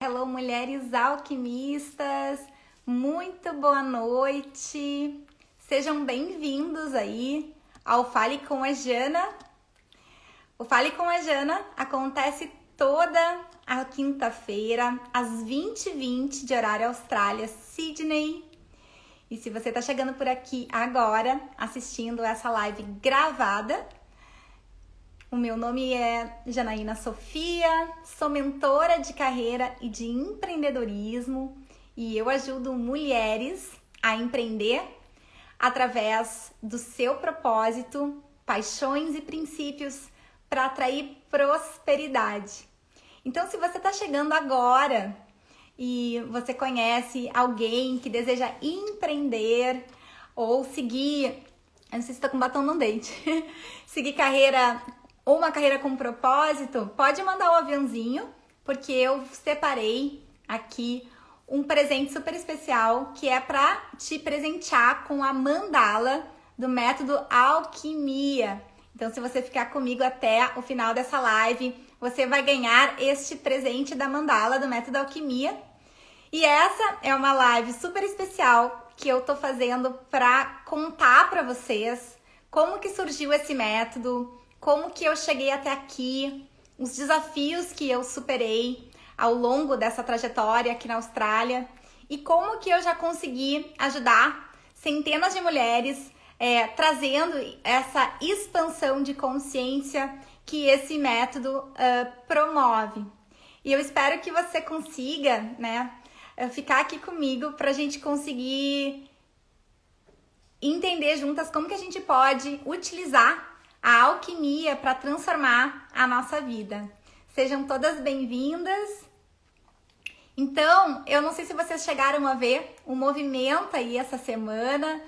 Hello, mulheres alquimistas! Muito boa noite! Sejam bem-vindos aí ao Fale com a Jana. O Fale com a Jana acontece toda a quinta-feira, às 20h20 de horário Austrália, Sydney. E se você está chegando por aqui agora, assistindo essa live gravada, o meu nome é Janaína Sofia, sou mentora de carreira e de empreendedorismo e eu ajudo mulheres a empreender através do seu propósito, paixões e princípios para atrair prosperidade. Então, se você está chegando agora e você conhece alguém que deseja empreender ou seguir, eu não sei se está com batom no dente, seguir carreira ou uma carreira com propósito, pode mandar o aviãozinho, porque eu separei aqui um presente super especial que é para te presentear com a mandala do método Alquimia. Então, se você ficar comigo até o final dessa live, você vai ganhar este presente da mandala do método Alquimia. E essa é uma live super especial que eu tô fazendo para contar para vocês como que surgiu esse método, como que eu cheguei até aqui, os desafios que eu superei ao longo dessa trajetória aqui na Austrália e como que eu já consegui ajudar centenas de mulheres trazendo essa expansão de consciência que esse método promove. E eu espero que você consiga, né, ficar aqui comigo para a gente conseguir entender juntas como que a gente pode utilizar a alquimia para transformar a nossa vida. Sejam todas bem-vindas. Então, eu não sei se vocês chegaram a ver o movimento aí essa semana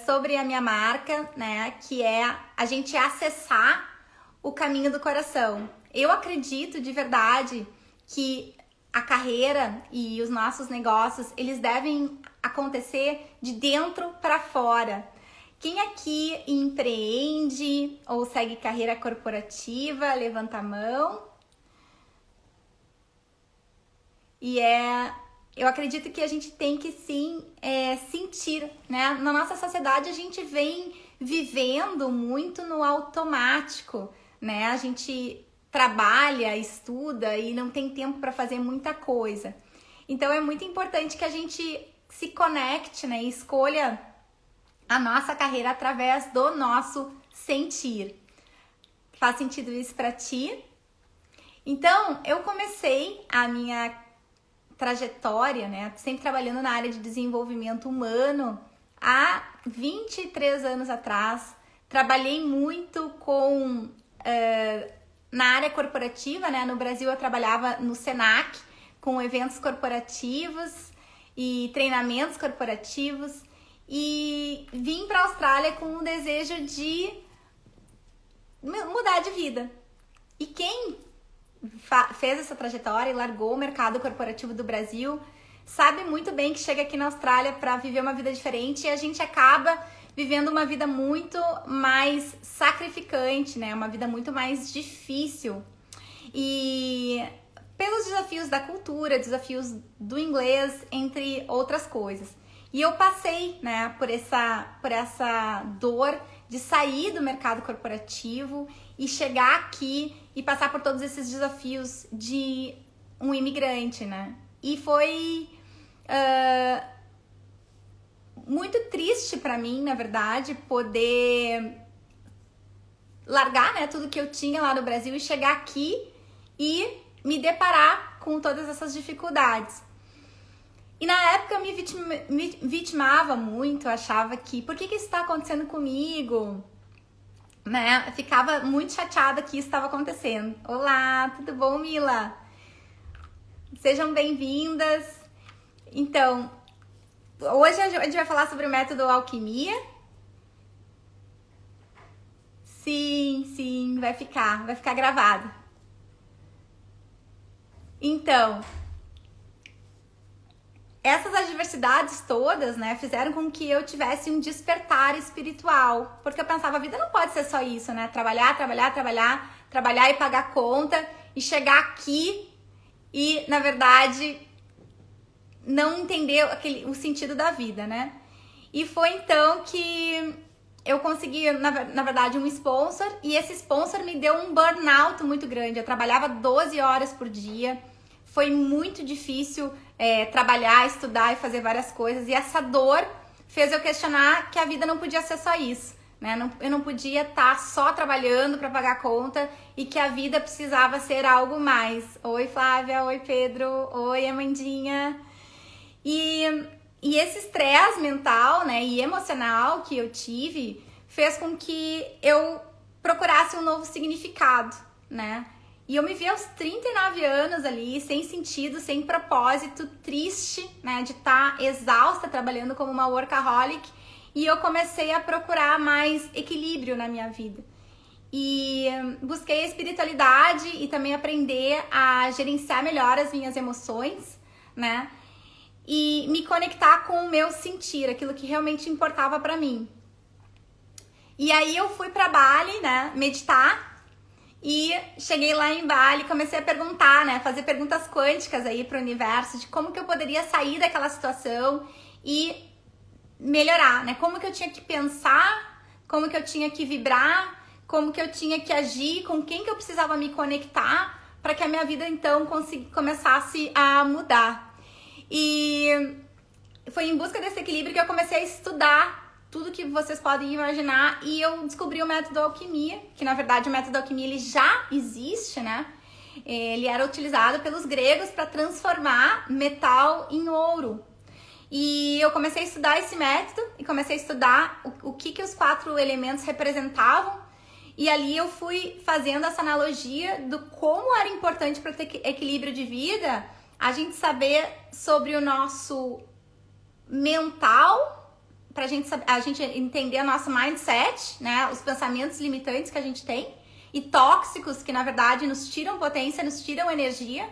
sobre a minha marca, né? Que é a gente acessar o caminho do coração. Eu acredito de verdade que a carreira e os nossos negócios, eles devem acontecer de dentro para fora. Quem aqui empreende ou segue carreira corporativa, levanta a mão. E eu acredito que a gente tem que sim sentir, né? Na nossa sociedade a gente vem vivendo muito no automático, né? A gente trabalha, estuda e não tem tempo para fazer muita coisa. Então é muito importante que a gente se conecte, né? E escolha a nossa carreira através do nosso sentir. Faz sentido isso para ti? Então, eu comecei a minha trajetória, né, sempre trabalhando na área de desenvolvimento humano há 23 anos atrás. Trabalhei muito na área corporativa, né? No Brasil eu trabalhava no Senac com eventos corporativos e treinamentos corporativos. E vim para a Austrália com um desejo de mudar de vida. E quem fez essa trajetória e largou o mercado corporativo do Brasil sabe muito bem que chega aqui na Austrália para viver uma vida diferente e a gente acaba vivendo uma vida muito mais sacrificante, né? Uma vida muito mais difícil. E pelos desafios da cultura, desafios do inglês, entre outras coisas. E eu passei, né, por essa dor de sair do mercado corporativo e chegar aqui e passar por todos esses desafios de um imigrante, né? E foi muito triste para mim, na verdade, poder largar, né, tudo que eu tinha lá no Brasil e chegar aqui e me deparar com todas essas dificuldades. E na época eu me vitimava muito, achava que por que isso está acontecendo comigo? Né? Eu ficava muito chateada que isso estava acontecendo. Olá, tudo bom, Mila? Sejam bem-vindas. Então, hoje a gente vai falar sobre o método Alquimia. Sim, vai ficar gravado. Então, essas adversidades todas, né, fizeram com que eu tivesse um despertar espiritual. Porque eu pensava, a vida não pode ser só isso, né? Trabalhar e pagar conta e chegar aqui e, na verdade, não entender o sentido da vida, né? E foi então que eu consegui, na verdade, um sponsor, e esse sponsor me deu um burnout muito grande. Eu trabalhava 12 horas por dia, foi muito difícil trabalhar, estudar e fazer várias coisas, e essa dor fez eu questionar que a vida não podia ser só isso, né? Eu não podia estar só trabalhando para pagar a conta e que a vida precisava ser algo mais. Oi, Flávia, oi, Pedro, oi, Amandinha. E esse estresse mental, né, e emocional que eu tive fez com que eu procurasse um novo significado, né? E eu me vi aos 39 anos ali, sem sentido, sem propósito, triste, né, de estar exausta trabalhando como uma workaholic, e eu comecei a procurar mais equilíbrio na minha vida. E busquei a espiritualidade e também aprender a gerenciar melhor as minhas emoções, né? E me conectar com o meu sentir, aquilo que realmente importava pra mim. E aí eu fui pra Bali, né, meditar, e cheguei lá em Bali, comecei a perguntar, né, fazer perguntas quânticas aí pro universo de como que eu poderia sair daquela situação e melhorar, né, como que eu tinha que pensar, como que eu tinha que vibrar, como que eu tinha que agir, com quem que eu precisava me conectar para que a minha vida então começasse a mudar. E foi em busca desse equilíbrio que eu comecei a estudar tudo que vocês podem imaginar, e eu descobri o método alquimia, que na verdade o método alquimia ele já existe, né? Ele era utilizado pelos gregos para transformar metal em ouro. E eu comecei a estudar esse método e comecei a estudar o que os 4 elementos representavam, e ali eu fui fazendo essa analogia do como era importante para ter equilíbrio de vida a gente saber sobre o nosso mental, pra a gente entender o nosso mindset, né? Os pensamentos limitantes que a gente tem e tóxicos que na verdade nos tiram potência, nos tiram energia.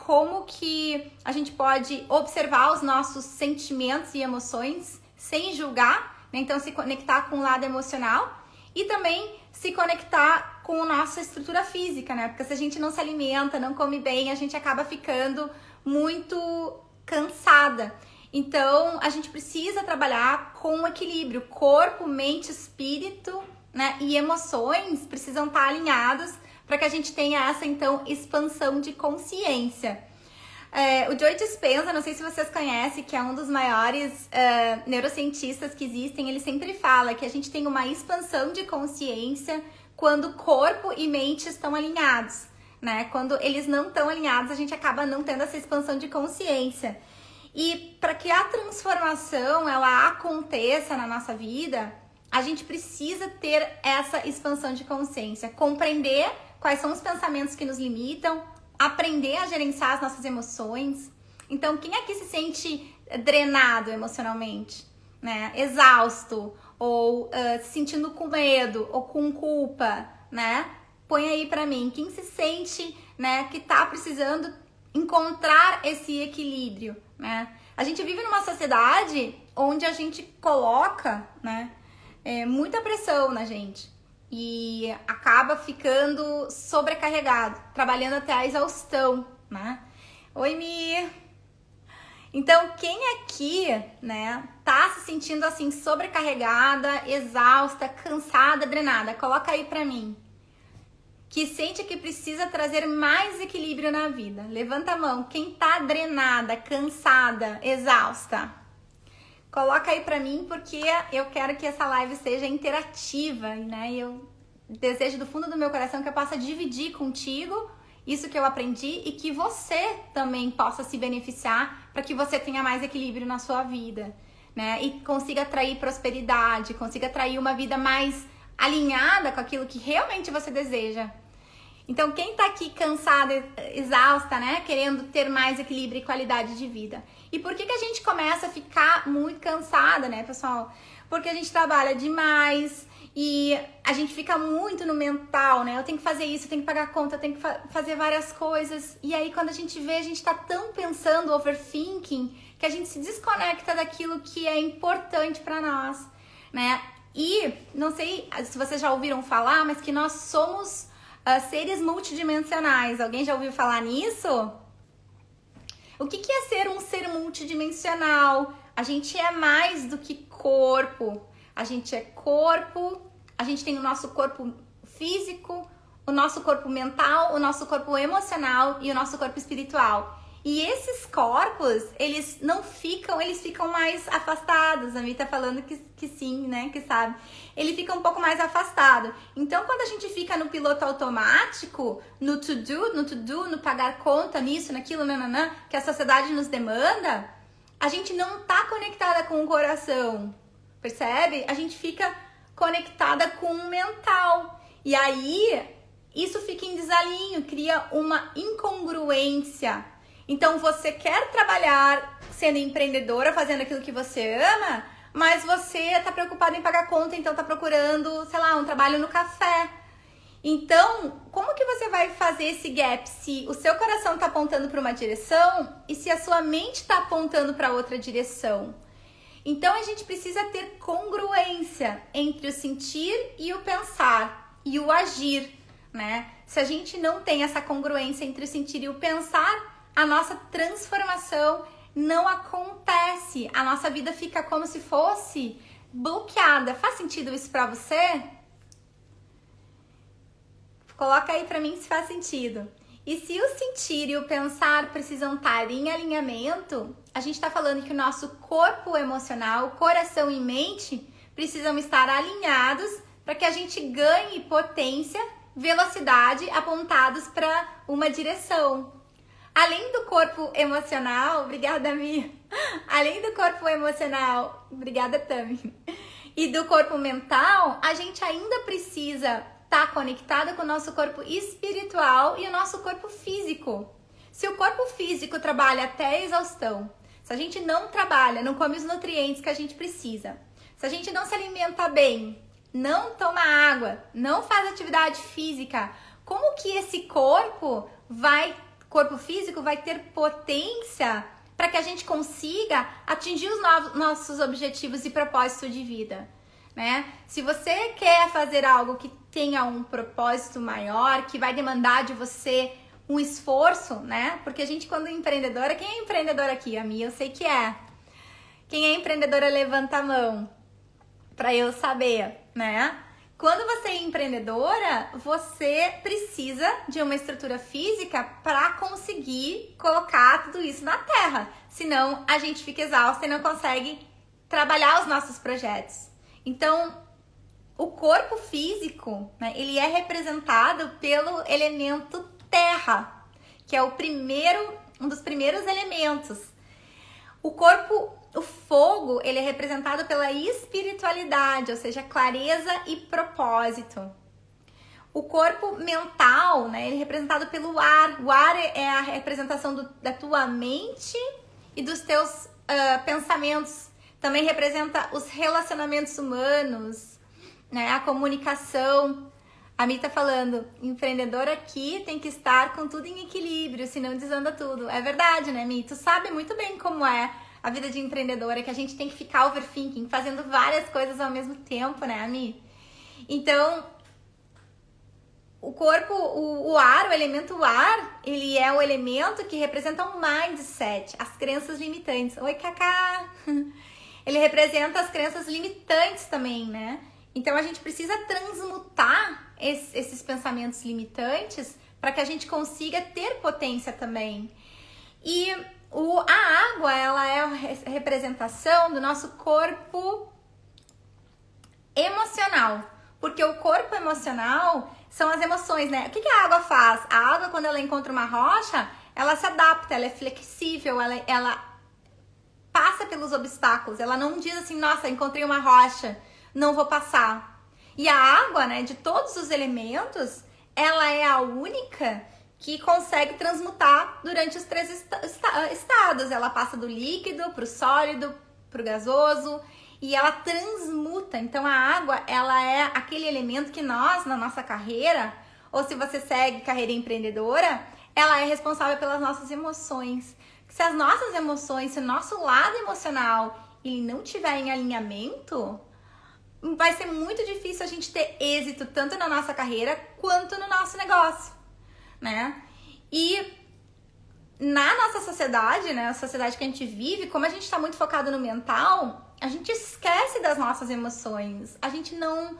Como que a gente pode observar os nossos sentimentos e emoções sem julgar, né? Então se conectar com o lado emocional e também se conectar com a nossa estrutura física, né? Porque se a gente não se alimenta, não come bem, a gente acaba ficando muito cansada. Então, a gente precisa trabalhar com equilíbrio. Corpo, mente, espírito, né? E emoções precisam estar alinhados para que a gente tenha essa, então, expansão de consciência. O Joe Dispenza, não sei se vocês conhecem, que é um dos maiores neurocientistas que existem, ele sempre fala que a gente tem uma expansão de consciência quando corpo e mente estão alinhados, né? Quando eles não estão alinhados, a gente acaba não tendo essa expansão de consciência. E para que a transformação ela aconteça na nossa vida, a gente precisa ter essa expansão de consciência, compreender quais são os pensamentos que nos limitam, aprender a gerenciar as nossas emoções. Então, quem aqui se sente drenado emocionalmente, né? Exausto, ou se sentindo com medo, ou com culpa, né? Põe aí pra mim, quem se sente, né, que tá precisando encontrar esse equilíbrio, né? A gente vive numa sociedade onde a gente coloca, né, muita pressão na gente e acaba ficando sobrecarregado, trabalhando até a exaustão, né? Oi, Mi! Então, quem aqui, né, tá se sentindo assim sobrecarregada, exausta, cansada, drenada? Coloca aí pra mim. Que sente que precisa trazer mais equilíbrio na vida. Levanta a mão. Quem tá drenada, cansada, exausta? Coloca aí pra mim, porque eu quero que essa live seja interativa, né? Eu desejo do fundo do meu coração que eu possa dividir contigo isso que eu aprendi e que você também possa se beneficiar para que você tenha mais equilíbrio na sua vida, né? E consiga atrair prosperidade, consiga atrair uma vida mais alinhada com aquilo que realmente você deseja. Então, quem tá aqui cansada, exausta, né? Querendo ter mais equilíbrio e qualidade de vida. E por que a gente começa a ficar muito cansada, né, pessoal? Porque a gente trabalha demais e a gente fica muito no mental, né? Eu tenho que fazer isso, eu tenho que pagar a conta, eu tenho que fazer várias coisas. E aí, quando a gente vê, a gente tá tão pensando, overthinking, que a gente se desconecta daquilo que é importante pra nós, né? E não sei se vocês já ouviram falar, mas que nós somos seres multidimensionais. Alguém já ouviu falar nisso? O que é ser um ser multidimensional? A gente é mais do que corpo. A gente é corpo, a gente tem o nosso corpo físico, o nosso corpo mental, o nosso corpo emocional e o nosso corpo espiritual. E esses corpos, eles não ficam, eles ficam mais afastados. A Mi tá falando que sim, né, que sabe. Ele fica um pouco mais afastado. Então, quando a gente fica no piloto automático, no to-do, no pagar conta, nisso, naquilo, nananã, que a sociedade nos demanda, a gente não tá conectada com o coração, percebe? A gente fica conectada com o mental. E aí, isso fica em desalinho, cria uma incongruência. Então, você quer trabalhar sendo empreendedora, fazendo aquilo que você ama, mas você tá preocupada em pagar conta, então tá procurando, sei lá, um trabalho no café. Então, como que você vai fazer esse gap se o seu coração tá apontando para uma direção e se a sua mente tá apontando para outra direção? Então, a gente precisa ter congruência entre o sentir e o pensar e o agir, né? Se a gente não tem essa congruência entre o sentir e o pensar, a nossa transformação não acontece. A nossa vida fica como se fosse bloqueada. Faz sentido isso pra você? Coloca aí pra mim se faz sentido. E se o sentir e o pensar precisam estar em alinhamento, a gente tá falando que o nosso corpo emocional, coração e mente precisam estar alinhados para que a gente ganhe potência, velocidade apontados para uma direção. Além do corpo emocional, obrigada, Mi. Além do corpo emocional, obrigada, Tami. E do corpo mental, a gente ainda precisa estar conectada com o nosso corpo espiritual e o nosso corpo físico. Se o corpo físico trabalha até a exaustão, se a gente não trabalha, não come os nutrientes que a gente precisa, se a gente não se alimenta bem, não toma água, não faz atividade física, como que esse corpo físico vai ter potência para que a gente consiga atingir os nossos objetivos e propósito de vida, né? Se você quer fazer algo que tenha um propósito maior, que vai demandar de você um esforço, né? Porque a gente, quando é empreendedora, quem é empreendedora aqui? A minha eu sei que é. Quem é empreendedora, levanta a mão para eu saber, né? Quando você é empreendedora, você precisa de uma estrutura física para conseguir colocar tudo isso na terra. Senão, a gente fica exausta e não consegue trabalhar os nossos projetos. Então, o corpo físico, né, ele é representado pelo elemento terra, que é um dos primeiros elementos. O fogo, ele é representado pela espiritualidade, ou seja, clareza e propósito. O corpo mental, né, ele é representado pelo ar. O ar é a representação da tua mente e dos teus pensamentos. Também representa os relacionamentos humanos, né, a comunicação. A Mi tá falando, empreendedor aqui tem que estar com tudo em equilíbrio, senão desanda tudo. É verdade, né, Mi? Tu sabe muito bem como é a vida de empreendedora, que a gente tem que ficar overthinking, fazendo várias coisas ao mesmo tempo, né, Mi? Então, o corpo, o ar, o elemento ar, ele é o elemento que representa o mindset, as crenças limitantes. Oi, Cacá! Ele representa as crenças limitantes também, né? Então, a gente precisa transmutar esses pensamentos limitantes para que a gente consiga ter potência também. E a água, ela é a representação do nosso corpo emocional. Porque o corpo emocional são as emoções, né? O que a água faz? A água, quando ela encontra uma rocha, ela se adapta, ela é flexível, ela passa pelos obstáculos. Ela não diz assim, nossa, encontrei uma rocha, não vou passar. E a água, né, de todos os elementos, ela é a única que consegue transmutar durante os 3 estados. Ela passa do líquido para o sólido, para o gasoso, e ela transmuta. Então, a água, ela é aquele elemento que nós, na nossa carreira, ou se você segue carreira empreendedora, ela é responsável pelas nossas emoções. Se as nossas emoções, se o nosso lado emocional, ele não estiver em alinhamento, vai ser muito difícil a gente ter êxito tanto na nossa carreira quanto no nosso negócio, né? E na nossa sociedade, né, a sociedade que a gente vive, como a gente está muito focado no mental, a gente esquece das nossas emoções, a gente não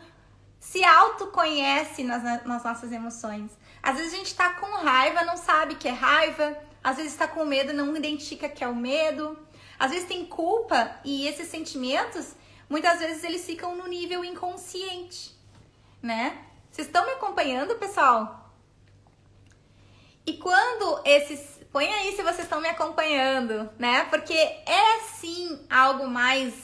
se autoconhece nas nossas emoções. Às vezes a gente tá com raiva, não sabe que é raiva, às vezes tá com medo, não identifica que é o medo, às vezes tem culpa e esses sentimentos, muitas vezes eles ficam no nível inconsciente, né? Vocês estão me acompanhando, pessoal? E quando esses... Põe aí se vocês estão me acompanhando, né? Porque é sim algo mais...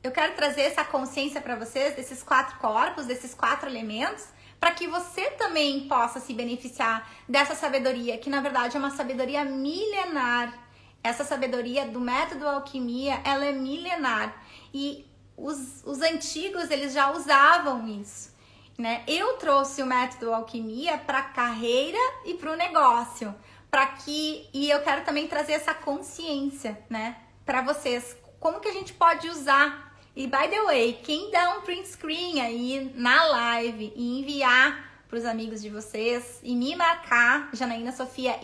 Eu quero trazer essa consciência para vocês desses 4 corpos, desses 4 elementos, para que você também possa se beneficiar dessa sabedoria, que na verdade é uma sabedoria milenar. Essa sabedoria do método alquimia, ela é milenar. E os antigos, eles já usavam isso, né? Eu trouxe o método alquimia para a carreira e para o negócio, e eu quero também trazer essa consciência, né, para vocês, como que a gente pode usar. E by the way, quem dá um print screen aí na live e enviar para os amigos de vocês e me marcar, Janaína Sofia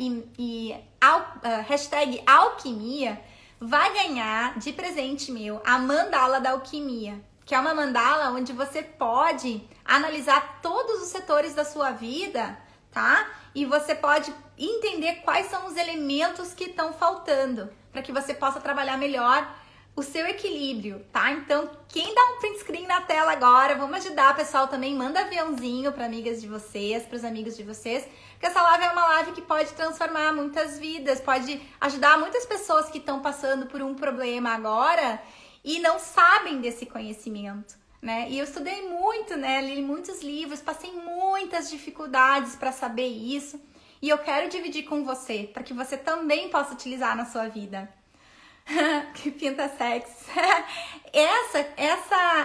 hashtag alquimia, vai ganhar de presente meu a mandala da alquimia, que é uma mandala onde você pode analisar todos os setores da sua vida, tá? E você pode entender quais são os elementos que estão faltando, para que você possa trabalhar melhor o seu equilíbrio, tá? Então, quem dá um print screen na tela agora, vamos ajudar, pessoal, também manda aviãozinho para amigas de vocês, para os amigos de vocês, porque essa live é uma live que pode transformar muitas vidas, pode ajudar muitas pessoas que estão passando por um problema agora e não sabem desse conhecimento, né? E eu estudei muito, né? Li muitos livros, passei muitas dificuldades para saber isso, e eu quero dividir com você, para que você também possa utilizar na sua vida. Que pinta sexy.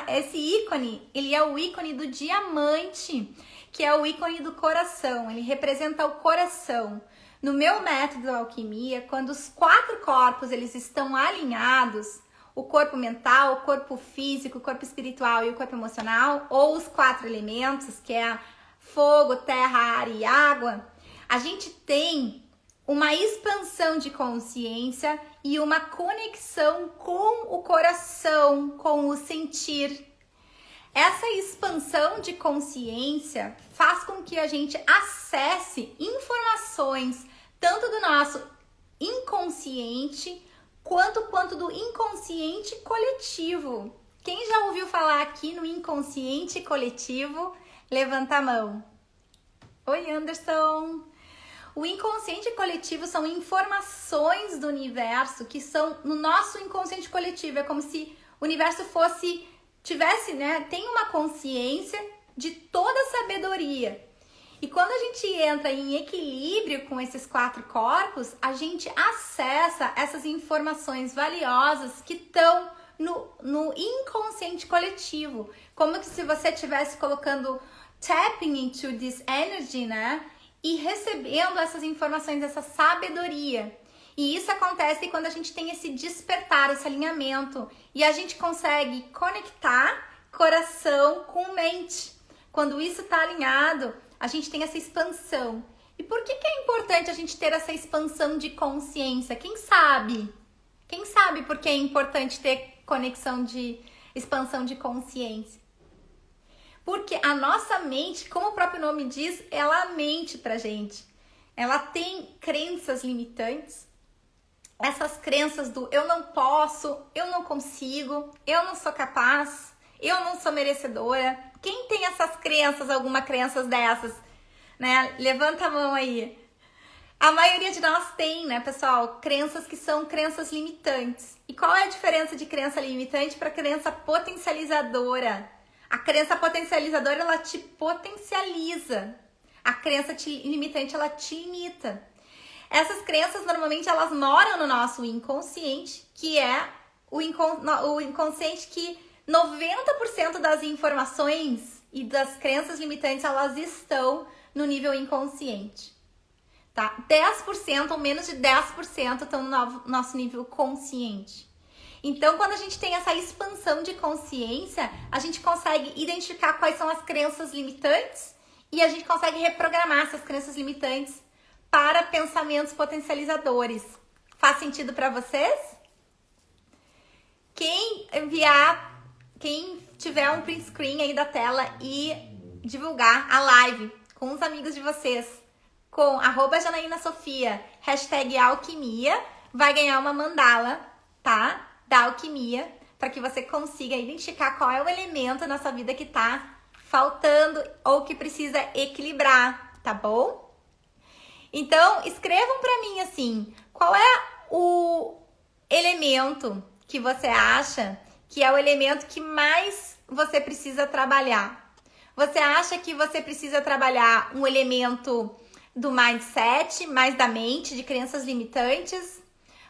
Esse ícone, ele é o ícone do diamante, que é o ícone do coração. Ele representa o coração. No meu método da alquimia, quando os 4 corpos eles estão alinhados, o corpo mental, o corpo físico, o corpo espiritual e o corpo emocional, ou os 4 elementos, que é fogo, terra, ar e água, a gente tem uma expansão de consciência e uma conexão com o coração, com o sentir. Essa expansão de consciência faz com que a gente acesse informações tanto do nosso inconsciente quanto do inconsciente coletivo. Quem já ouviu falar aqui no inconsciente coletivo? Levanta a mão. Oi, Anderson! O inconsciente coletivo são informações do universo que são no nosso inconsciente coletivo. É como se o universo tivesse, né? Tem uma consciência de toda a sabedoria. E quando a gente entra em equilíbrio com esses 4 corpos, a gente acessa essas informações valiosas que estão no inconsciente coletivo. Como se você estivesse colocando tapping into this energy, né? E recebendo essas informações, essa sabedoria. E isso acontece quando a gente tem esse despertar, esse alinhamento. E a gente consegue conectar coração com mente. Quando isso está alinhado, a gente tem essa expansão. E por que é importante a gente ter essa expansão de consciência? Quem sabe? Quem sabe por que é importante ter conexão de expansão de consciência? Porque a nossa mente, como o próprio nome diz, ela mente pra gente. Ela tem crenças limitantes. Essas crenças do eu não posso, eu não consigo, eu não sou capaz, eu não sou merecedora. Quem tem essas crenças, alguma crenças dessas, né? Levanta a mão aí. A maioria de nós tem, né, pessoal? Crenças que são crenças limitantes. E qual é a diferença de crença limitante para crença potencializadora? A crença potencializadora, ela te potencializa. A crença limitante, ela te limita. Essas crenças, normalmente, elas moram no nosso inconsciente, que é o inconsciente que 90% das informações e das crenças limitantes, elas estão no nível inconsciente. Tá? 10% ou menos de 10% estão no nosso nível consciente. Então, quando a gente tem essa expansão de consciência, a gente consegue identificar quais são as crenças limitantes e a gente consegue reprogramar essas crenças limitantes para pensamentos potencializadores. Faz sentido para vocês? Quem tiver um print screen aí da tela e divulgar a live com os amigos de vocês, com @JanaínaSofia, #alquimia, vai ganhar uma mandala, tá? Da alquimia, para que você consiga identificar qual é o elemento na sua vida que tá faltando ou que precisa equilibrar, tá bom? Então, escrevam para mim assim, qual é o elemento que você acha que é o elemento que mais você precisa trabalhar? Você acha que você precisa trabalhar um elemento do mindset, mais da mente, de crenças limitantes?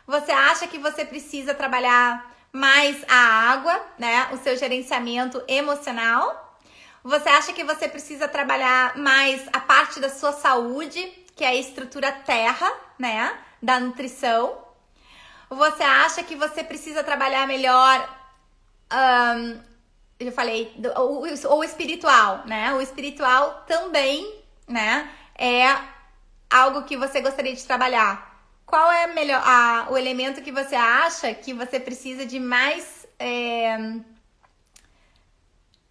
Você acha que você precisa trabalhar mais a água, né? O seu gerenciamento emocional? Você acha que você precisa trabalhar mais a parte da sua saúde, que é a estrutura terra, né? Da nutrição? Você acha que você precisa trabalhar melhor, eu falei, o espiritual, né? O espiritual também, né? É algo que você gostaria de trabalhar. Qual é o elemento que você acha que você precisa de mais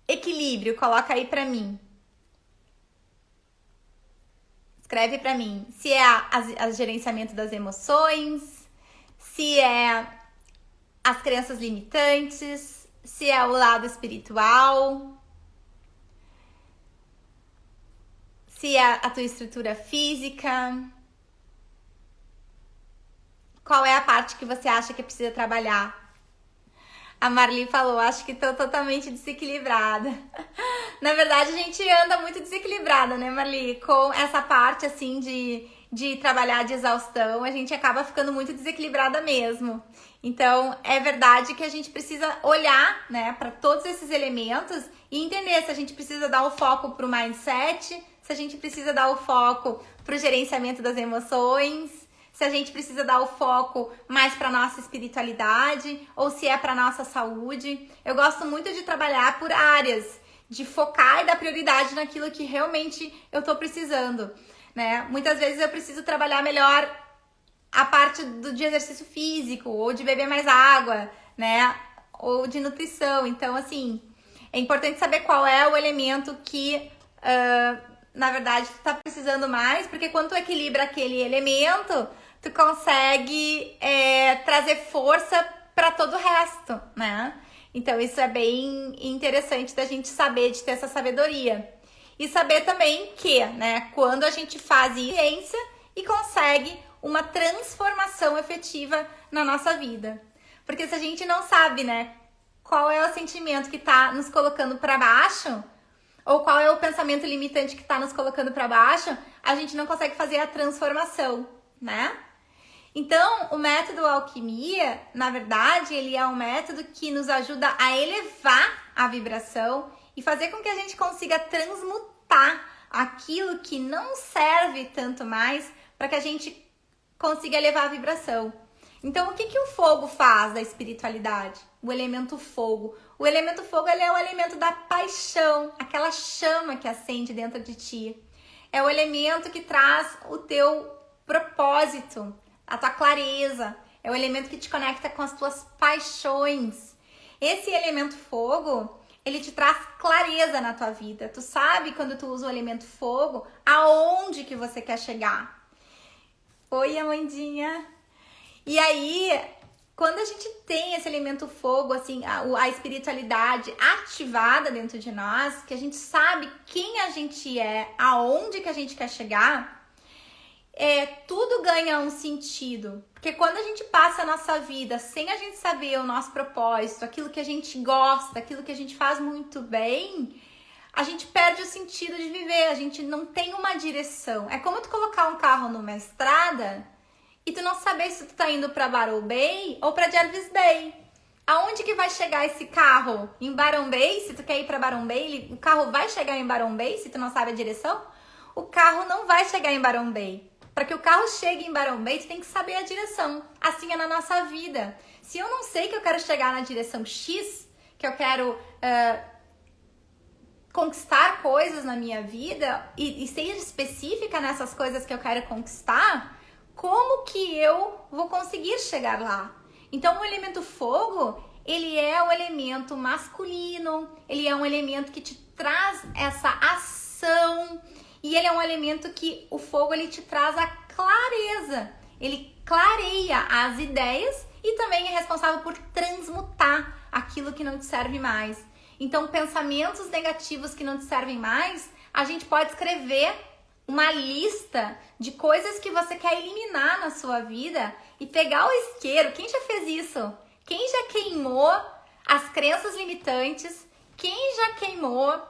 equilíbrio? Coloca aí pra mim. Escreve pra mim. Se é o gerenciamento das emoções, se é as crenças limitantes, se é o lado espiritual, se é a tua estrutura física. Qual é a parte que você acha que precisa trabalhar? A Marli falou, acho que tô totalmente desequilibrada. Na verdade, a gente anda muito desequilibrada, né, Marli? Com essa parte, assim, de trabalhar de exaustão, a gente acaba ficando muito desequilibrada mesmo. Então, é verdade que a gente precisa olhar, né, para todos esses elementos e entender se a gente precisa dar o foco pro mindset, se a gente precisa dar o foco pro gerenciamento das emoções, se a gente precisa dar o foco mais para nossa espiritualidade ou se é para nossa saúde. Eu gosto muito de trabalhar por áreas, de focar e dar prioridade naquilo que realmente eu tô precisando, né? Muitas vezes eu preciso trabalhar melhor a parte de exercício físico ou de beber mais água, né? Ou de nutrição. Então, assim, é importante saber qual é o elemento que na verdade tu tá precisando mais, porque quando tu equilibra aquele elemento, tu consegue trazer força para todo o resto, né? Então isso é bem interessante da gente saber, de ter essa sabedoria. E saber também que, né, quando a gente faz ciência e consegue uma transformação efetiva na nossa vida. Porque se a gente não sabe, né, qual é o sentimento que tá nos colocando para baixo, ou qual é o pensamento limitante que tá nos colocando para baixo, a gente não consegue fazer a transformação, né? Então, o método alquimia, na verdade, ele é um método que nos ajuda a elevar a vibração e fazer com que a gente consiga transmutar aquilo que não serve tanto mais para que a gente consiga elevar a vibração. Então, o que o fogo faz da espiritualidade? O elemento fogo. O elemento fogo, ele é o elemento da paixão, aquela chama que acende dentro de ti. É o elemento que traz o teu propósito, a tua clareza. É o elemento que te conecta com as tuas paixões. Esse elemento fogo, ele te traz clareza na tua vida. Tu sabe, quando tu usa o elemento fogo, aonde que você quer chegar. Oi, Amandinha. E aí, quando a gente tem esse elemento fogo, assim, a espiritualidade ativada dentro de nós, que a gente sabe quem a gente é, aonde que a gente quer chegar, tudo ganha um sentido. Porque quando a gente passa a nossa vida sem a gente saber o nosso propósito, aquilo que a gente gosta, aquilo que a gente faz muito bem, a gente perde o sentido de viver, a gente não tem uma direção. É como tu colocar um carro numa estrada e tu não saber se tu tá indo pra Barrow Bay ou pra Jervis Bay. Aonde que vai chegar esse carro? Em Barrow Bay? Se tu quer ir pra Barrow Bay, o carro vai chegar em Barrow Bay se tu não sabe a direção? O carro não vai chegar em Barrow Bay. Para que o carro chegue em Barão Bay, tu tem que saber a direção. Assim é na nossa vida. Se eu não sei que eu quero chegar na direção X, que eu quero conquistar coisas na minha vida e ser específica nessas coisas que eu quero conquistar, como que eu vou conseguir chegar lá? Então, o elemento fogo, ele é o elemento masculino, ele é um elemento que te traz essa ação e ele é um elemento que o fogo ele te traz a clareza, ele clareia as ideias e também é responsável por transmutar aquilo que não te serve mais. Então, pensamentos negativos que não te servem mais, a gente pode escrever uma lista de coisas que você quer eliminar na sua vida e pegar o isqueiro. Quem já fez isso? Quem já queimou as crenças limitantes? Quem já queimou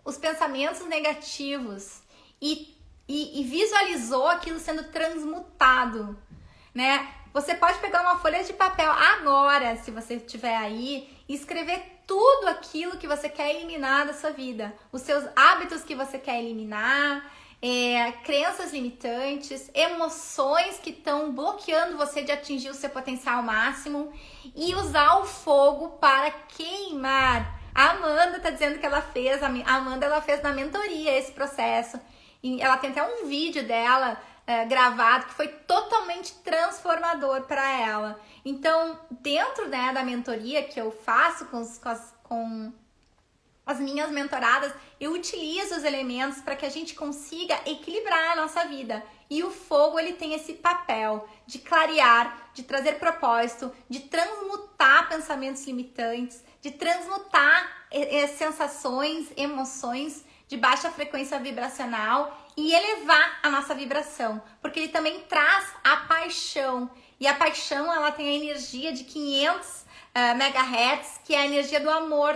os pensamentos negativos e visualizou aquilo sendo transmutado, né? Você pode pegar uma folha de papel agora, se você estiver aí, e escrever tudo aquilo que você quer eliminar da sua vida. Os seus hábitos que você quer eliminar, crenças limitantes, emoções que estão bloqueando você de atingir o seu potencial máximo e usar o fogo para queimar. A Amanda tá dizendo que ela fez, ela fez na mentoria esse processo. E ela tem até um vídeo dela gravado que foi totalmente transformador para ela. Então, dentro, né, da mentoria que eu faço com as minhas mentoradas, eu utilizo os elementos para que a gente consiga equilibrar a nossa vida. E o fogo, ele tem esse papel de clarear, de trazer propósito, de transmutar pensamentos limitantes, de transmutar sensações, emoções de baixa frequência vibracional e elevar a nossa vibração, porque ele também traz a paixão. E a paixão, ela tem a energia de 500 megahertz, que é a energia do amor,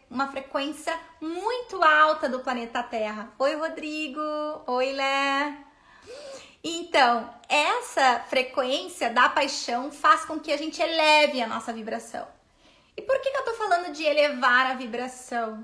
uma frequência muito alta do planeta Terra. Oi, Rodrigo! Oi, Lé! Então, essa frequência da paixão faz com que a gente eleve a nossa vibração. E por que eu tô falando de elevar a vibração?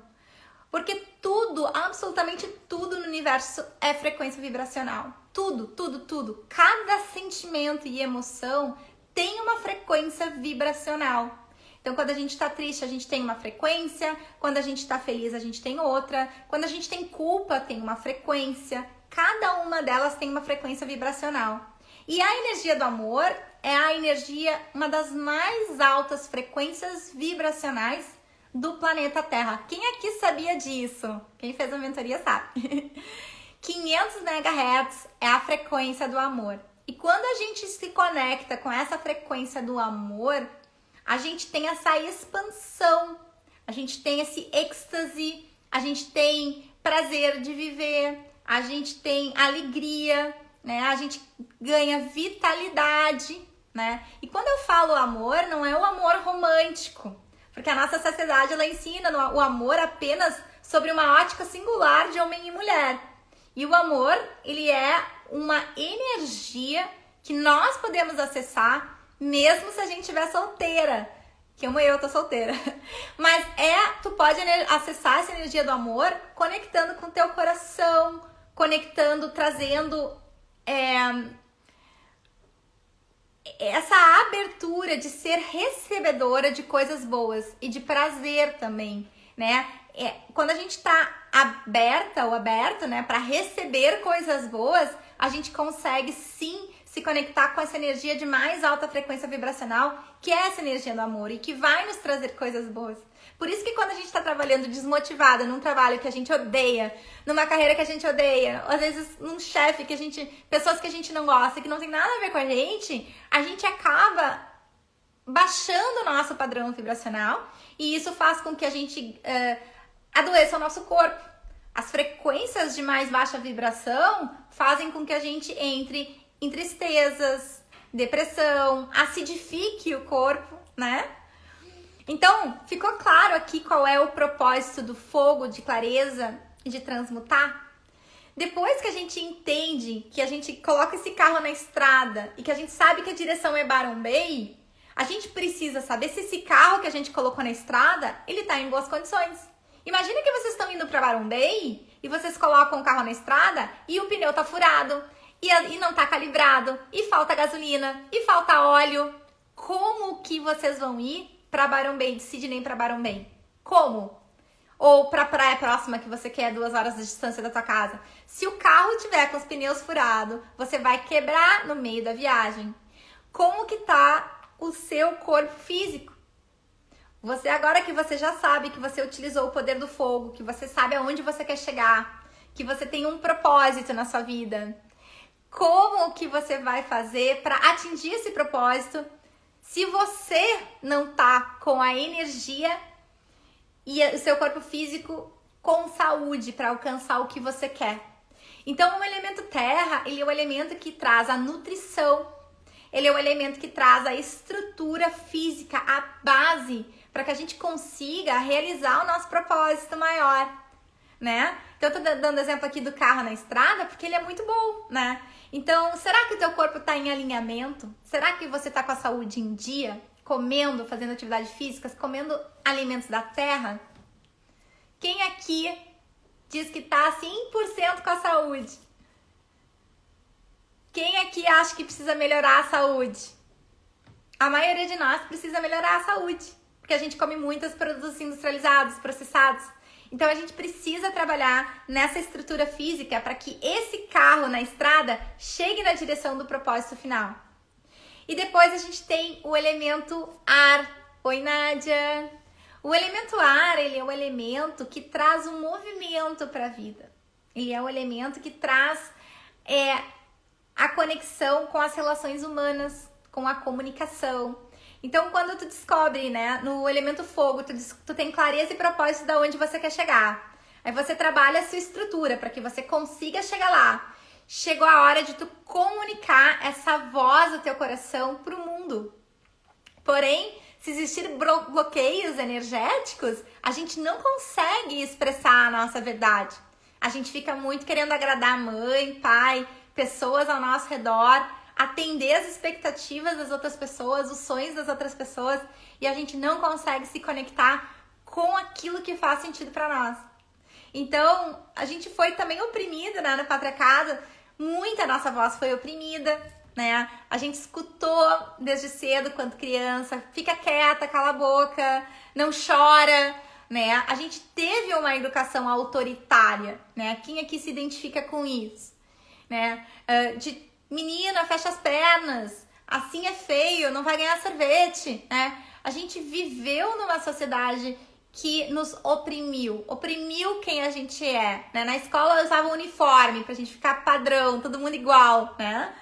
Porque tudo, absolutamente tudo no universo é frequência vibracional. Tudo, tudo, tudo. Cada sentimento e emoção tem uma frequência vibracional. Então, quando a gente tá triste, a gente tem uma frequência. Quando a gente tá feliz, a gente tem outra. Quando a gente tem culpa, tem uma frequência. Cada uma delas tem uma frequência vibracional. E a energia do amor é a energia, uma das mais altas frequências vibracionais do planeta Terra. Quem aqui sabia disso? Quem fez a mentoria sabe. 500 MHz é a frequência do amor. E quando a gente se conecta com essa frequência do amor, a gente tem essa expansão, a gente tem esse êxtase, a gente tem prazer de viver, a gente tem alegria, né? A gente ganha vitalidade, né? E quando eu falo amor, não é o amor romântico, porque a nossa sociedade ela ensina o amor apenas sobre uma ótica singular de homem e mulher. E o amor, ele é uma energia que nós podemos acessar mesmo se a gente estiver solteira. Que eu tô solteira. Mas tu pode acessar essa energia do amor conectando com o teu coração, conectando, trazendo essa abertura de ser recebedora de coisas boas e de prazer também, né? Quando a gente tá aberta ou aberto, né, para receber coisas boas, a gente consegue sim se conectar com essa energia de mais alta frequência vibracional, que é essa energia do amor e que vai nos trazer coisas boas. Por isso que quando a gente tá trabalhando desmotivada num trabalho que a gente odeia, numa carreira que a gente odeia, às vezes num chefe pessoas que a gente não gosta, que não tem nada a ver com a gente acaba baixando o nosso padrão vibracional e isso faz com que a gente adoeça o nosso corpo. As frequências de mais baixa vibração fazem com que a gente entre em tristezas, depressão, acidifique o corpo, né? Então, ficou claro aqui qual é o propósito do fogo de clareza e de transmutar? Depois que a gente entende, que a gente coloca esse carro na estrada e que a gente sabe que a direção é Barão Bay, a gente precisa saber se esse carro que a gente colocou na estrada, ele tá em boas condições. Imagina que vocês estão indo para Barão Bay e vocês colocam o carro na estrada e o pneu tá furado. e não tá calibrado, e falta gasolina, e falta óleo. Como que vocês vão ir para Byron Bay, de Sydney para Byron Bay? Como? Ou para a praia próxima que você quer 2 horas de distância da tua casa. Se o carro tiver com os pneus furados, você vai quebrar no meio da viagem. Como que tá o seu corpo físico? Você, agora que você já sabe que você utilizou o poder do fogo, que você sabe aonde você quer chegar, que você tem um propósito na sua vida, como que você vai fazer para atingir esse propósito se você não tá com a energia e o seu corpo físico com saúde para alcançar o que você quer? Então, o elemento terra, ele é o elemento que traz a nutrição, ele é o elemento que traz a estrutura física, a base para que a gente consiga realizar o nosso propósito maior, né? Então, eu tô dando exemplo aqui do carro na estrada porque ele é muito bom, né? Então, será que o teu corpo tá em alinhamento? Será que você tá com a saúde em dia? Comendo, fazendo atividades físicas, comendo alimentos da terra? Quem aqui diz que tá 100% com a saúde? Quem aqui acha que precisa melhorar a saúde? A maioria de nós precisa melhorar a saúde, porque a gente come muitos produtos industrializados, processados. Então a gente precisa trabalhar nessa estrutura física para que esse carro na estrada chegue na direção do propósito final. E depois a gente tem o elemento ar. Oi, Nádia! O elemento ar, ele é o elemento que traz um movimento para a vida. Ele é o elemento que traz a conexão com as relações humanas, com a comunicação. Então, quando tu descobre, né, no elemento fogo, tu tem clareza e propósito de onde você quer chegar. Aí você trabalha a sua estrutura para que você consiga chegar lá. Chegou a hora de tu comunicar essa voz do teu coração para o mundo. Porém, se existir bloqueios energéticos, a gente não consegue expressar a nossa verdade. A gente fica muito querendo agradar a mãe, pai, pessoas ao nosso redor, atender as expectativas das outras pessoas, os sonhos das outras pessoas, e a gente não consegue se conectar com aquilo que faz sentido para nós. Então, a gente foi também oprimida, né, na patriarcado. Muita nossa voz foi oprimida, né? A gente escutou desde cedo, quando criança, fica quieta, cala a boca, não chora, né? A gente teve uma educação autoritária, né? Quem aqui se identifica com isso, né? De menina, fecha as pernas, assim é feio, não vai ganhar sorvete, né? A gente viveu numa sociedade que nos oprimiu quem a gente é, né? Na escola eu usava um uniforme pra gente ficar padrão, todo mundo igual, né?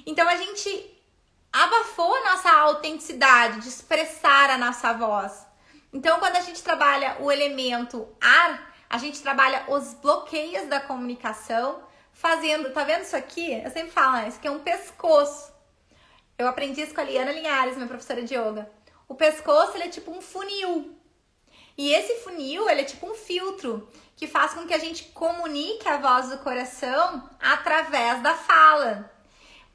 Então a gente abafou a nossa autenticidade de expressar a nossa voz. Então quando a gente trabalha o elemento ar, a gente trabalha os bloqueios da comunicação, fazendo, tá vendo isso aqui? Eu sempre falo, né? Isso aqui é um pescoço. Eu aprendi isso com a Liana Linhares, minha professora de yoga. O pescoço, ele é tipo um funil. E esse funil, ele é tipo um filtro que faz com que a gente comunique a voz do coração através da fala.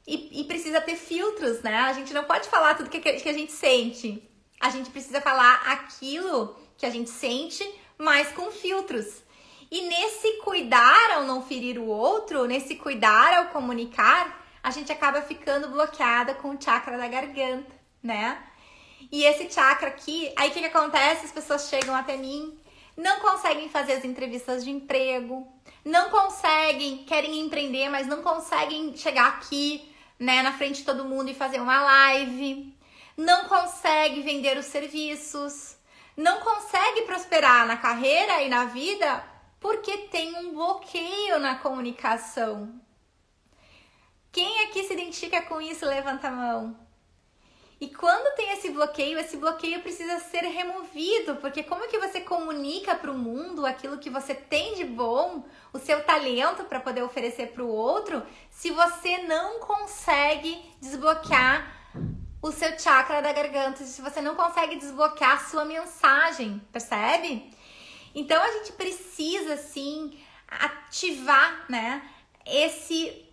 E precisa ter filtros, né? A gente não pode falar tudo que a gente sente. A gente precisa falar aquilo que a gente sente, mas com filtros. E nesse cuidar ao não ferir o outro, nesse cuidar ao comunicar, a gente acaba ficando bloqueada com o chakra da garganta, né? E esse chakra aqui, aí o que acontece? As pessoas chegam até mim, não conseguem fazer as entrevistas de emprego, não conseguem, querem empreender, mas não conseguem chegar aqui, né, na frente de todo mundo e fazer uma live, não consegue vender os serviços, não consegue prosperar na carreira e na vida porque tem um bloqueio na comunicação. Quem aqui se identifica com isso, levanta a mão. E quando tem esse bloqueio precisa ser removido, porque como é que você comunica para o mundo aquilo que você tem de bom, o seu talento para poder oferecer para o outro, se você não consegue desbloquear o seu chakra da garganta, se você não consegue desbloquear a sua mensagem, percebe? Então a gente precisa sim ativar, né, esse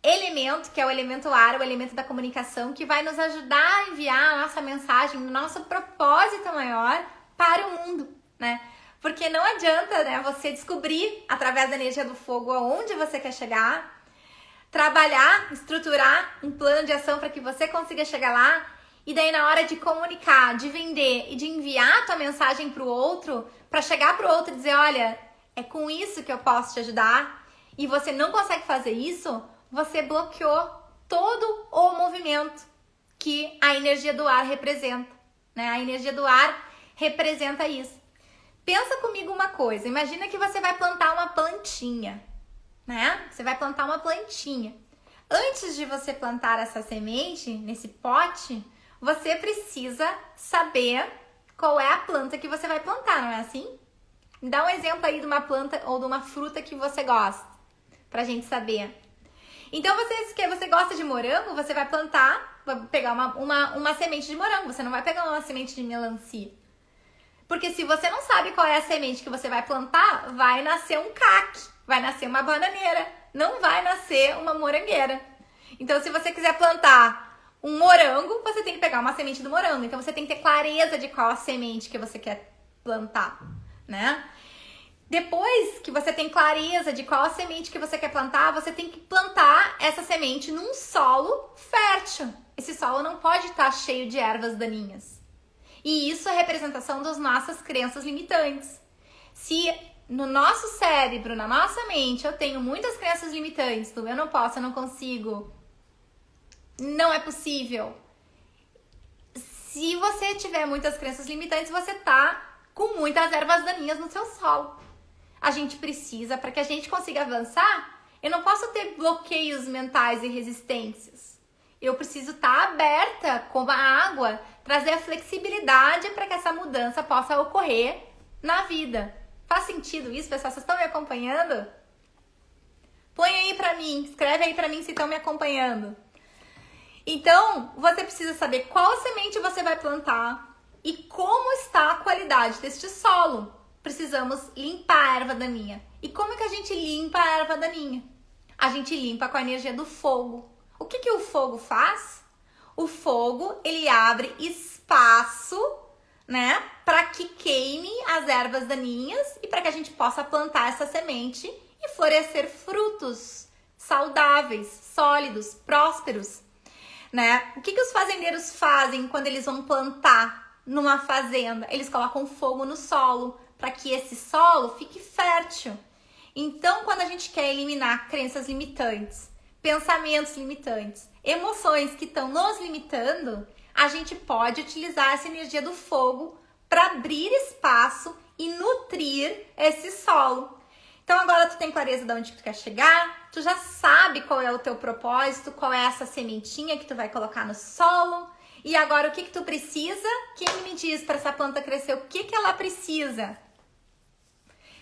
elemento, que é o elemento ar, o elemento da comunicação, que vai nos ajudar a enviar a nossa mensagem, o nosso propósito maior para o mundo, né? Porque não adianta, né, você descobrir através da energia do fogo aonde você quer chegar, trabalhar, estruturar um plano de ação para que você consiga chegar lá. E daí na hora de comunicar, de vender e de enviar a tua mensagem para o outro, para chegar para o outro e dizer, olha, é com isso que eu posso te ajudar, e você não consegue fazer isso, você bloqueou todo o movimento que a energia do ar representa, né? A energia do ar representa isso. Pensa comigo uma coisa, imagina que você vai plantar uma plantinha, né? Você vai plantar uma plantinha. Antes de você plantar essa semente nesse pote, você precisa saber qual é a planta que você vai plantar, não é assim? Me dá um exemplo aí de uma planta ou de uma fruta que você gosta, pra gente saber. Então, você gosta de morango, você vai plantar, vai pegar uma semente de morango, você não vai pegar uma semente de melancia. Porque se você não sabe qual é a semente que você vai plantar, vai nascer um caque, vai nascer uma bananeira, não vai nascer uma morangueira. Então, se você quiser plantar um morango, você tem que pegar uma semente do morango. Então, você tem que ter clareza de qual a semente que você quer plantar, né? Depois que você tem clareza de qual a semente que você quer plantar, você tem que plantar essa semente num solo fértil. Esse solo não pode estar cheio de ervas daninhas. E isso é representação das nossas crenças limitantes. Se no nosso cérebro, na nossa mente, eu tenho muitas crenças limitantes, do eu não posso, eu não consigo, não é possível. Se você tiver muitas crenças limitantes, você tá com muitas ervas daninhas no seu solo. A gente precisa, para que a gente consiga avançar, eu não posso ter bloqueios mentais e resistências. Eu preciso estar aberta como a água, trazer a flexibilidade para que essa mudança possa ocorrer na vida. Faz sentido isso, pessoal? Vocês estão me acompanhando? Põe aí para mim, escreve aí para mim se estão me acompanhando. Então, você precisa saber qual semente você vai plantar e como está a qualidade deste solo. Precisamos limpar a erva daninha. E como é que a gente limpa a erva daninha? A gente limpa com a energia do fogo. O que o fogo faz? O fogo, ele abre espaço, né, para que queime as ervas daninhas e para que a gente possa plantar essa semente e florescer frutos saudáveis, sólidos, prósperos, né? O que os fazendeiros fazem quando eles vão plantar numa fazenda? Eles colocam fogo no solo para que esse solo fique fértil. Então, quando a gente quer eliminar crenças limitantes, pensamentos limitantes, emoções que estão nos limitando, a gente pode utilizar essa energia do fogo para abrir espaço e nutrir esse solo. Então, agora tu tem clareza de onde tu quer chegar, tu já sabe qual é o teu propósito, qual é essa sementinha que tu vai colocar no solo. E agora, o que tu precisa? Quem me diz para essa planta crescer? O que ela precisa?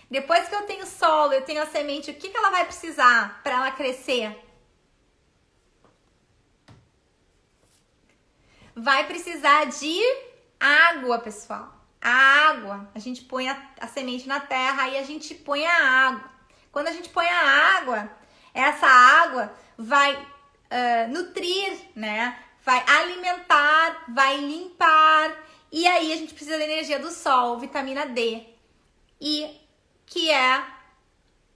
Depois que eu tenho solo, eu tenho a semente, o que ela vai precisar para ela crescer? Vai precisar de água, pessoal. A água, a gente põe a semente na terra e a gente põe a água. Quando a gente põe a água, essa água vai nutrir, né? Vai alimentar, vai limpar. E aí a gente precisa da energia do sol, vitamina D. E que é,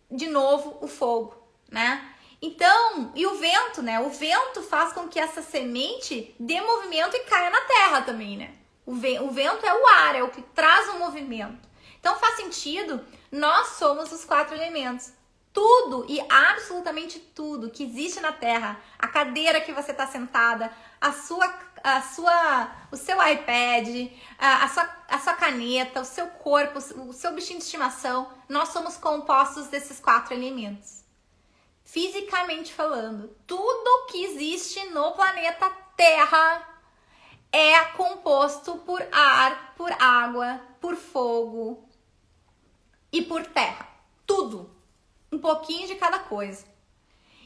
de novo, o fogo, né? Então, e o vento, né? O vento faz com que essa semente dê movimento e caia na terra também, né? O vento é o ar, é o que traz o movimento. Então, faz sentido, nós somos os 4 elementos. Tudo e absolutamente tudo que existe na Terra, a cadeira que você está sentada, o seu iPad, a sua caneta, o seu corpo, o seu bichinho de estimação, nós somos compostos desses 4 elementos. Fisicamente falando, tudo que existe no planeta Terra é composto por ar, por água, por fogo e por terra. Tudo. Um pouquinho de cada coisa.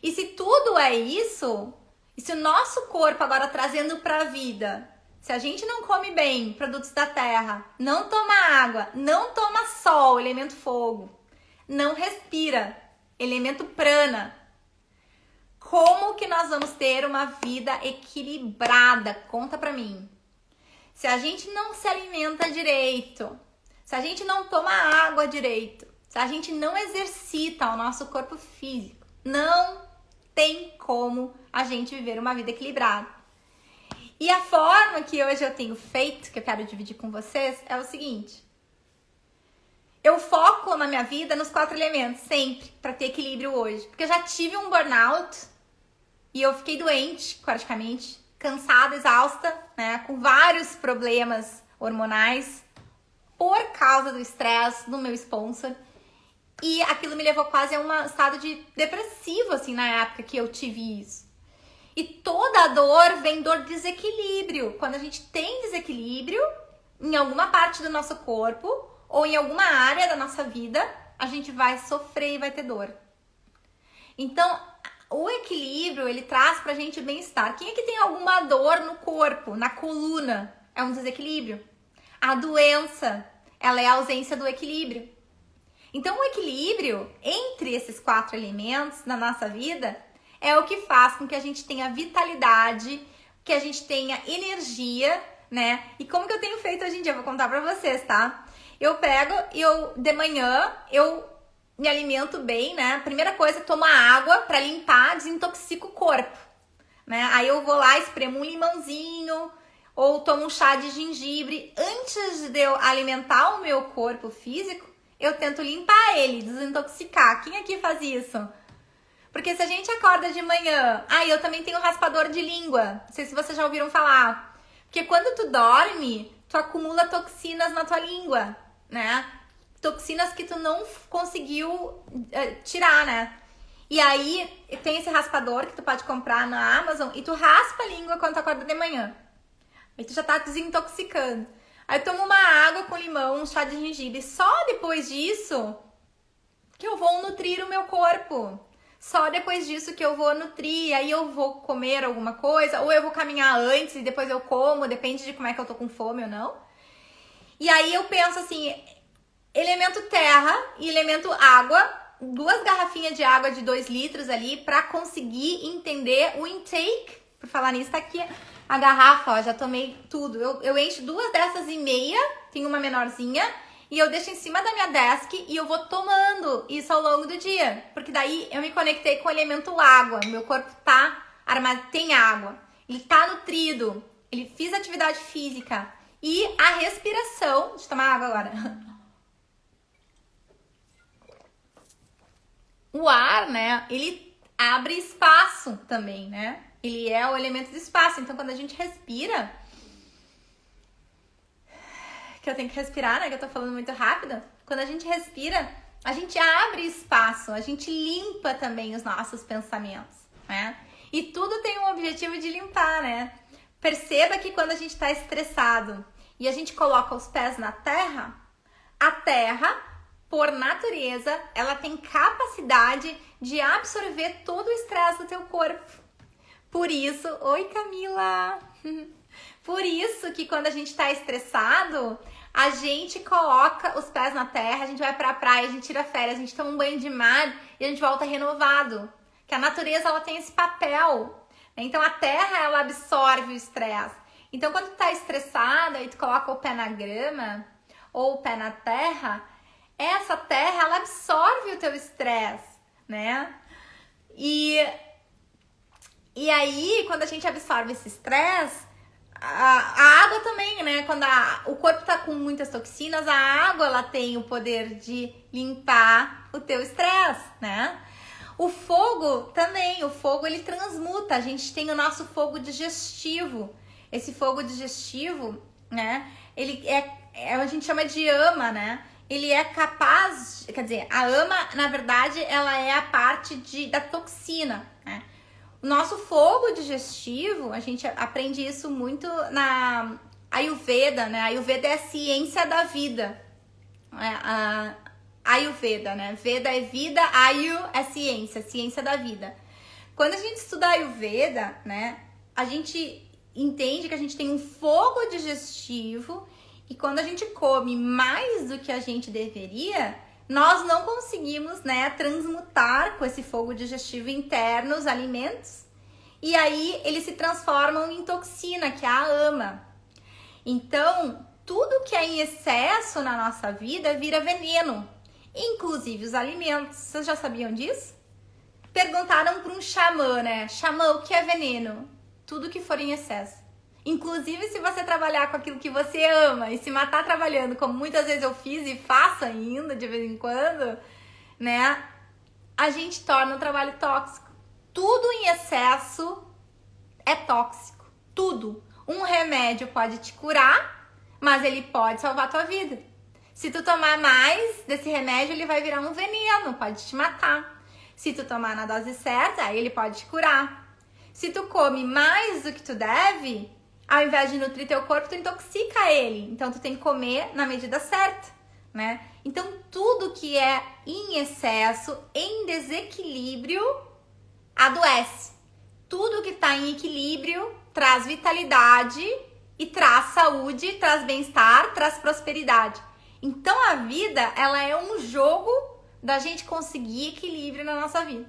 E se tudo é isso, e se o nosso corpo agora trazendo para a vida, se a gente não come bem produtos da terra, não toma água, não toma sol, elemento fogo, não respira, elemento prana, como que nós vamos ter uma vida equilibrada? Conta pra mim. Se a gente não se alimenta direito, se a gente não toma água direito, se a gente não exercita o nosso corpo físico, não tem como a gente viver uma vida equilibrada. E a forma que hoje eu tenho feito, que eu quero dividir com vocês, é o seguinte. Eu foco na minha vida nos 4 elementos, sempre, para ter equilíbrio hoje. Porque eu já tive um burnout e eu fiquei doente, praticamente, cansada, exausta, né, com vários problemas hormonais por causa do estresse do meu sponsor. E aquilo me levou quase a um estado de depressivo, assim, na época que eu tive isso. E toda a dor vem do desequilíbrio. Quando a gente tem desequilíbrio em alguma parte do nosso corpo ou em alguma área da nossa vida, a gente vai sofrer e vai ter dor. Então, o equilíbrio, ele traz pra gente bem-estar. Quem é que tem alguma dor no corpo, na coluna? É um desequilíbrio. A doença, ela é a ausência do equilíbrio. Então, o equilíbrio entre esses 4 elementos na nossa vida é o que faz com que a gente tenha vitalidade, que a gente tenha energia, né? E como que eu tenho feito hoje em dia? Eu vou contar pra vocês, tá? Eu pego e de manhã, eu me alimento bem, né? Primeira coisa, tomo água pra limpar, desintoxico o corpo, né? Aí eu vou lá, espremo um limãozinho ou tomo um chá de gengibre. Antes de eu alimentar o meu corpo físico, eu tento limpar ele, desintoxicar. Quem aqui faz isso? Porque se a gente acorda de manhã... eu também tenho raspador de língua. Não sei se vocês já ouviram falar. Porque quando tu dorme, tu acumula toxinas na tua língua, né? Toxinas que tu não conseguiu tirar, né? E aí, tem esse raspador que tu pode comprar na Amazon e tu raspa a língua quando tu acorda de manhã. Aí tu já tá desintoxicando. Aí eu tomo uma água com limão, um chá de gengibre. Só depois disso que eu vou nutrir o meu corpo. Só depois disso que eu vou nutrir. Aí eu vou comer alguma coisa. Ou eu vou caminhar antes e depois eu como. Depende de como é que eu tô com fome ou não. E aí eu penso assim... Elemento terra e elemento água. 2 garrafinhas de água de 2 litros ali. Pra conseguir entender o intake. Por falar nisso, tá aqui a garrafa, ó, já tomei tudo. Eu encho 2 dessas e meia, tem uma menorzinha, e eu deixo em cima da minha desk e eu vou tomando isso ao longo do dia. Porque daí eu me conectei com o elemento água. Meu corpo tá armado, tem água. Ele tá nutrido. Ele fez atividade física. E a respiração... Deixa eu tomar água agora. O ar, né, ele abre espaço também, né? Ele é o elemento do espaço. Então, quando a gente respira... Que eu tenho que respirar, né? Que eu tô falando muito rápido. Quando a gente respira, a gente abre espaço. A gente limpa também os nossos pensamentos, né? E tudo tem um objetivo de limpar, né? Perceba que quando a gente tá estressado e a gente coloca os pés na terra, a terra, por natureza, ela tem capacidade de absorver todo o estresse do teu corpo. Por isso... Oi, Camila! Por isso que quando a gente tá estressado, a gente coloca os pés na terra, a gente vai pra praia, a gente tira férias, a gente toma um banho de mar e a gente volta renovado. Que a natureza, ela tem esse papel. Então, a terra, ela absorve o estresse. Então, quando tu tá estressada e tu coloca o pé na grama ou o pé na terra, essa terra, ela absorve o teu estresse, né? E aí, quando a gente absorve esse estresse, a água também, né? Quando o corpo tá com muitas toxinas, a água, ela tem o poder de limpar o teu estresse, né? O fogo também, o fogo, ele transmuta. A gente tem o nosso fogo digestivo. Esse fogo digestivo, né? Ele a gente chama de ama, né? Ele é capaz, quer dizer, a ama, na verdade, ela é a parte da toxina, né? O nosso fogo digestivo, a gente aprende isso muito na Ayurveda, né? Ayurveda é a ciência da vida. A Ayurveda, né? Veda é vida, Ayu é ciência, ciência da vida. Quando a gente estuda Ayurveda, né? A gente entende que a gente tem um fogo digestivo e quando a gente come mais do que a gente deveria, nós não conseguimos, né, transmutar com esse fogo digestivo interno os alimentos e aí eles se transformam em toxina, que é a ama. Então, tudo que é em excesso na nossa vida vira veneno, inclusive os alimentos. Vocês já sabiam disso? Perguntaram para um xamã, né? Xamã, o que é veneno? Tudo que for em excesso. Inclusive, se você trabalhar com aquilo que você ama e se matar trabalhando, como muitas vezes eu fiz e faço ainda de vez em quando, né? A gente torna o trabalho tóxico. Tudo em excesso é tóxico. Tudo. Um remédio pode te curar, mas ele pode salvar a tua vida. Se tu tomar mais desse remédio, ele vai virar um veneno, pode te matar. Se tu tomar na dose certa, aí ele pode te curar. Se tu come mais do que tu deve, ao invés de nutrir teu corpo, tu intoxica ele. Então, tu tem que comer na medida certa, né? Então, tudo que é em excesso, em desequilíbrio, adoece. Tudo que tá em equilíbrio traz vitalidade e traz saúde, traz bem-estar, traz prosperidade. Então, a vida, ela é um jogo da gente conseguir equilíbrio na nossa vida.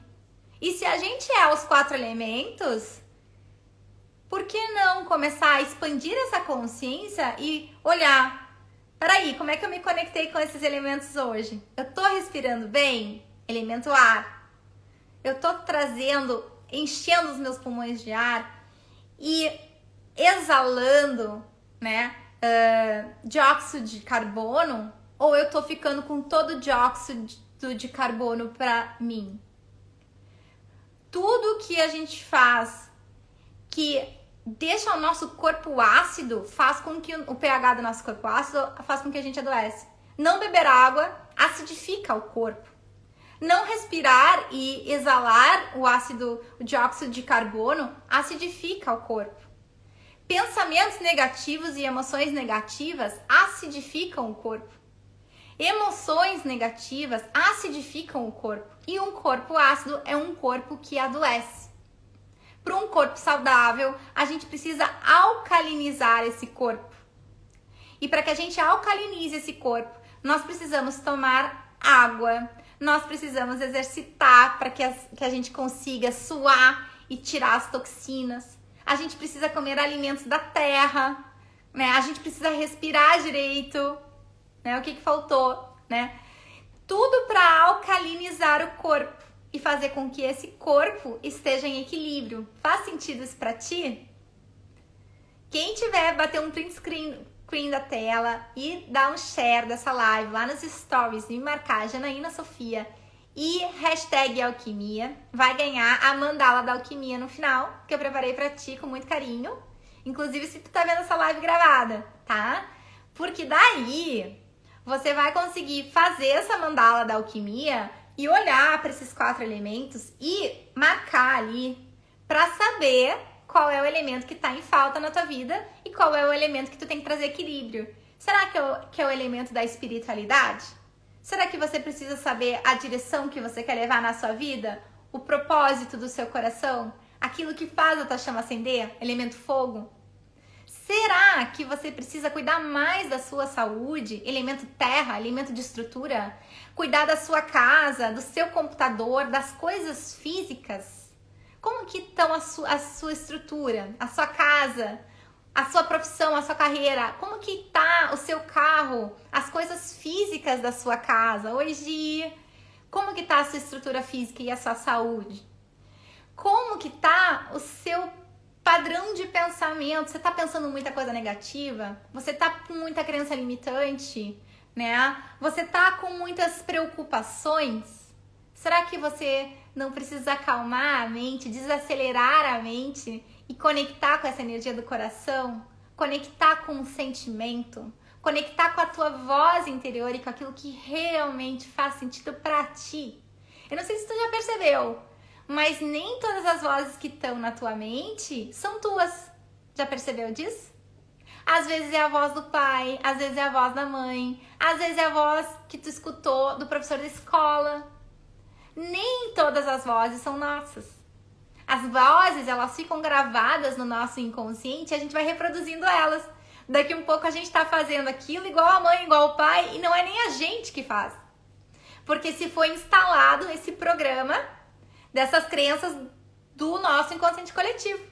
E se a gente é os 4 elementos, por que não começar a expandir essa consciência e olhar, peraí, como é que eu me conectei com esses elementos hoje? Eu tô respirando bem? Elemento ar. Eu tô trazendo, enchendo os meus pulmões de ar e exalando, né, dióxido de carbono? Ou eu tô ficando com todo o dióxido de carbono pra mim? Tudo que a gente faz que deixa o nosso corpo ácido, faz com que o pH do nosso corpo ácido faz com que a gente adoece. Não beber água acidifica o corpo. Não respirar e exalar o dióxido de carbono acidifica o corpo. Pensamentos negativos e emoções negativas acidificam o corpo. Emoções negativas acidificam o corpo. E um corpo ácido é um corpo que adoece. Para um corpo saudável, a gente precisa alcalinizar esse corpo. E para que a gente alcalinize esse corpo, nós precisamos tomar água, nós precisamos exercitar para que a gente consiga suar e tirar as toxinas. A gente precisa comer alimentos da terra, né? A gente precisa respirar direito, né? O que faltou, né? Tudo para alcalinizar o corpo e fazer com que esse corpo esteja em equilíbrio. Faz sentido isso pra ti? Quem tiver, bater um print screen da tela e dar um share dessa live lá nos stories e me marcar Janaína Sofia e hashtag alquimia, vai ganhar a mandala da alquimia no final, que eu preparei pra ti com muito carinho. Inclusive se tu tá vendo essa live gravada, tá? Porque daí você vai conseguir fazer essa mandala da alquimia e olhar para esses 4 elementos e marcar ali para saber qual é o elemento que está em falta na tua vida e qual é o elemento que tu tem que trazer equilíbrio. Será que é o elemento da espiritualidade? Será que você precisa saber a direção que você quer levar na sua vida? O propósito do seu coração? Aquilo que faz a tua chama acender? Elemento fogo? Será que você precisa cuidar mais da sua saúde? Elemento terra, elemento de estrutura? Cuidar da sua casa, do seu computador, das coisas físicas? Como que estão a sua estrutura, a sua casa, a sua profissão, a sua carreira? Como que tá o seu carro, as coisas físicas da sua casa? Hoje, como que tá a sua estrutura física e a sua saúde? Como que tá o seu padrão de pensamento? Você tá pensando muita coisa negativa? Você tá com muita crença limitante, né? Você tá com muitas preocupações? Será que você não precisa acalmar a mente, desacelerar a mente e conectar com essa energia do coração? Conectar com o sentimento? Conectar com a tua voz interior e com aquilo que realmente faz sentido pra ti? Eu não sei se tu já percebeu, mas nem todas as vozes que estão na tua mente são tuas. Já percebeu disso? Às vezes é a voz do pai, às vezes é a voz da mãe, às vezes é a voz que tu escutou do professor da escola. Nem todas as vozes são nossas. As vozes, elas ficam gravadas no nosso inconsciente e a gente vai reproduzindo elas. Daqui um pouco a gente tá fazendo aquilo igual a mãe, igual o pai, e não é nem a gente que faz. Porque se foi instalado esse programa dessas crenças do nosso inconsciente coletivo,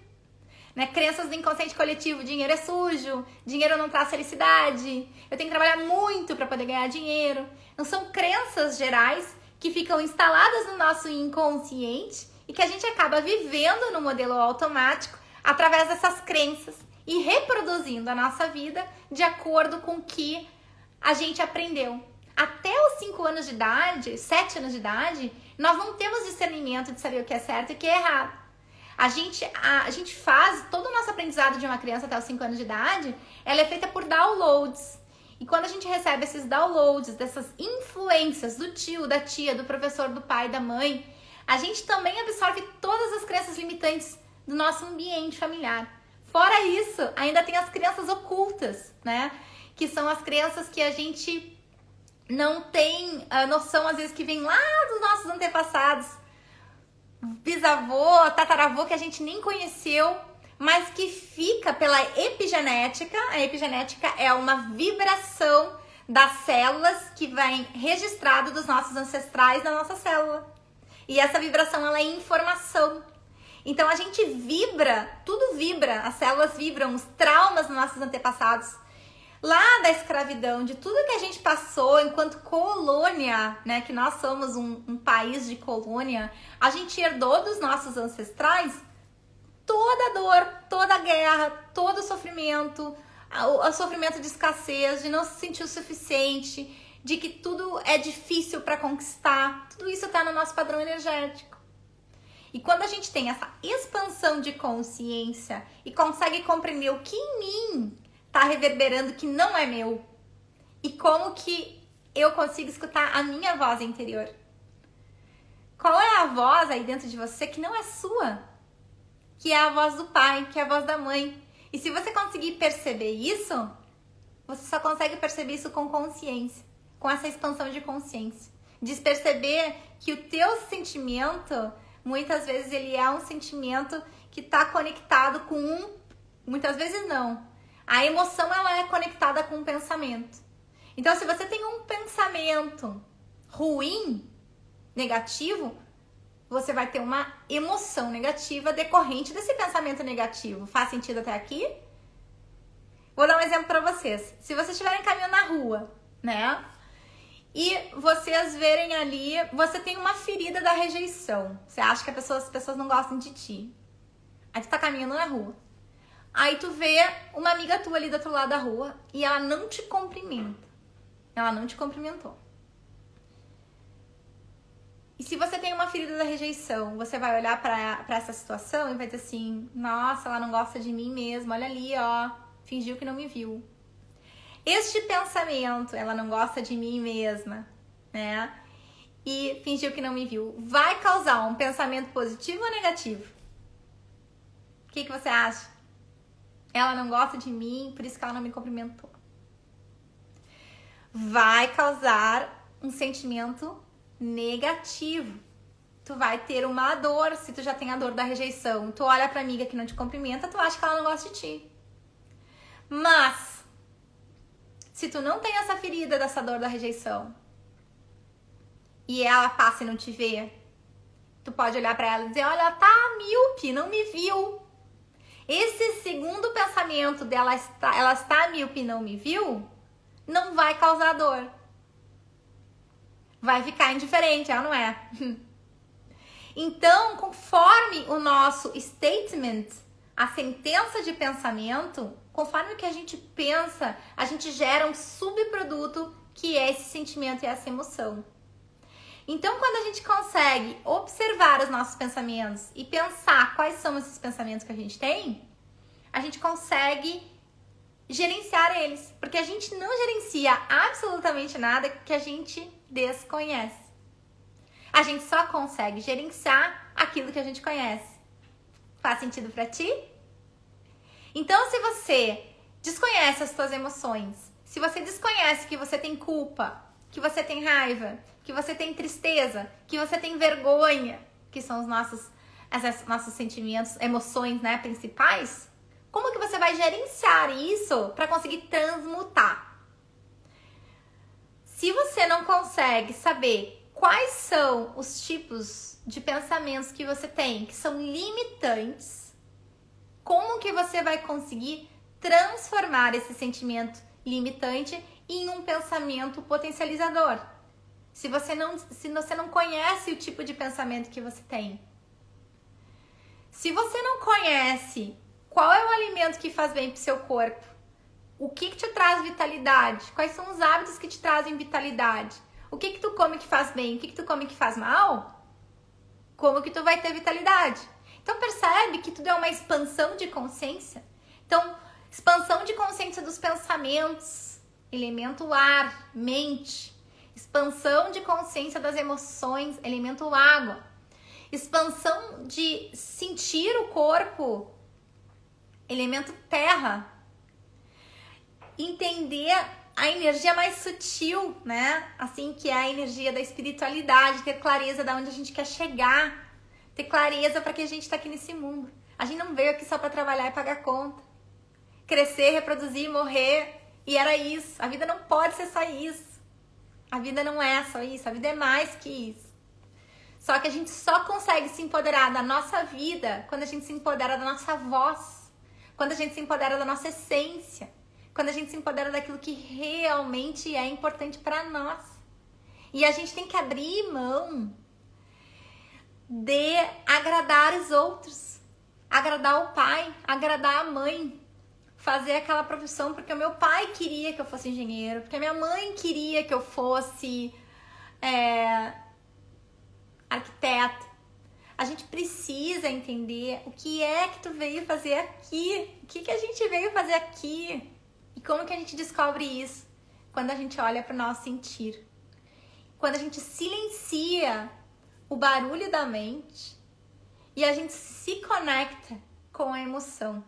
né? Crenças do inconsciente coletivo: dinheiro é sujo, dinheiro não traz felicidade, eu tenho que trabalhar muito para poder ganhar dinheiro. Não são crenças gerais que ficam instaladas no nosso inconsciente e que a gente acaba vivendo no modelo automático através dessas crenças e reproduzindo a nossa vida de acordo com o que a gente aprendeu. Até os 5 anos de idade, 7 anos de idade, nós não temos discernimento de saber o que é certo e o que é errado. A gente faz todo o nosso aprendizado de uma criança até os 5 anos de idade, ela é feita por downloads. E quando a gente recebe esses downloads, dessas influências do tio, da tia, do professor, do pai, da mãe, a gente também absorve todas as crenças limitantes do nosso ambiente familiar. Fora isso, ainda tem as crenças ocultas, né? Que são as crenças que a gente não tem noção, às vezes, que vem lá dos nossos antepassados, bisavô, tataravô, que a gente nem conheceu, mas que fica pela epigenética. A epigenética é uma vibração das células que vem registrado dos nossos ancestrais na nossa célula. E essa vibração, ela é informação. Então a gente vibra, tudo vibra, as células vibram, os traumas dos nossos antepassados, lá da escravidão, de tudo que a gente passou enquanto colônia, né? Que nós somos um país de colônia, a gente herdou dos nossos ancestrais toda a dor, toda a guerra, todo o sofrimento de escassez, de não se sentir o suficiente, de que tudo é difícil para conquistar. Tudo isso está no nosso padrão energético. E quando a gente tem essa expansão de consciência e consegue compreender o que em mim tá reverberando que não é meu, e como que eu consigo escutar a minha voz interior. Qual é a voz aí dentro de você que não é sua? Que é a voz do pai, que é a voz da mãe. E se você conseguir perceber isso, você só consegue perceber isso com consciência, com essa expansão de consciência. De perceber que o teu sentimento, muitas vezes ele é um sentimento que está conectado com muitas vezes não. A emoção, ela é conectada com um pensamento. Então, se você tem um pensamento ruim, negativo, você vai ter uma emoção negativa decorrente desse pensamento negativo. Faz sentido até aqui? Vou dar um exemplo para vocês. Se vocês estiverem caminhando na rua, né? E vocês verem ali, você tem uma ferida da rejeição. Você acha que as pessoas não gostam de ti. Aí tu tá caminhando na rua. Aí tu vê uma amiga tua ali do outro lado da rua e ela não te cumprimenta. Ela não te cumprimentou. E se você tem uma ferida da rejeição, você vai olhar pra essa situação e vai dizer assim: nossa, ela não gosta de mim mesmo, olha ali, ó, fingiu que não me viu. Este pensamento, ela não gosta de mim mesma, né? E fingiu que não me viu, vai causar um pensamento positivo ou negativo? O que você acha? Ela não gosta de mim, por isso que ela não me cumprimentou. Vai causar um sentimento negativo. Tu vai ter uma dor, se tu já tem a dor da rejeição. Tu olha pra amiga que não te cumprimenta, tu acha que ela não gosta de ti. Mas, se tu não tem essa ferida dessa dor da rejeição, e ela passa e não te vê, tu pode olhar pra ela e dizer: olha, ela tá míope, não me viu. Esse segundo pensamento dela, ela está míope e não me viu, não vai causar dor. Vai ficar indiferente, ela não é? Então, conforme o nosso statement, a sentença de pensamento, conforme o que a gente pensa, a gente gera um subproduto que é esse sentimento e essa emoção. Então, quando a gente consegue observar os nossos pensamentos e pensar quais são esses pensamentos que a gente consegue gerenciar eles. Porque a gente não gerencia absolutamente nada que a gente desconhece. A gente só consegue gerenciar aquilo que a gente conhece. Faz sentido pra ti? Então, se você desconhece as suas emoções, se você desconhece que você tem culpa, que você tem raiva, que você tem tristeza, que você tem vergonha, que são os nossos sentimentos, emoções, né, principais, como que você vai gerenciar isso para conseguir transmutar? Se você não consegue saber quais são os tipos de pensamentos que você tem, que são limitantes, como que você vai conseguir transformar esse sentimento limitante em um pensamento potencializador? se você não conhece o tipo de pensamento que você tem. Se você não conhece qual é o alimento que faz bem pro seu corpo, o que te traz vitalidade, quais são os hábitos que te trazem vitalidade, o que tu come que faz bem, o que tu come que faz mal, como que tu vai ter vitalidade? Então percebe que tudo é uma expansão de consciência. Então, expansão de consciência dos pensamentos, elemento ar, mente. Expansão de consciência das emoções, elemento água. Expansão de sentir o corpo, elemento terra. Entender a energia mais sutil, né? Assim, que é a energia da espiritualidade, ter clareza de onde a gente quer chegar. Ter clareza para que a gente tá aqui nesse mundo. A gente não veio aqui só para trabalhar e pagar conta. Crescer, reproduzir, morrer. E era isso. A vida não pode ser só isso. A vida não é só isso. A vida é mais que isso. Só que a gente só consegue se empoderar da nossa vida quando a gente se empodera da nossa voz. Quando a gente se empodera da nossa essência. Quando a gente se empodera daquilo que realmente é importante para nós. E a gente tem que abrir mão de agradar os outros, agradar o pai, agradar a mãe, fazer aquela profissão porque o meu pai queria que eu fosse engenheiro, porque a minha mãe queria que eu fosse arquiteto. A gente precisa entender o que é que tu veio fazer aqui, o que a gente veio fazer aqui e como que a gente descobre isso quando a gente olha para o nosso sentir, quando a gente silencia o barulho da mente e a gente se conecta com a emoção,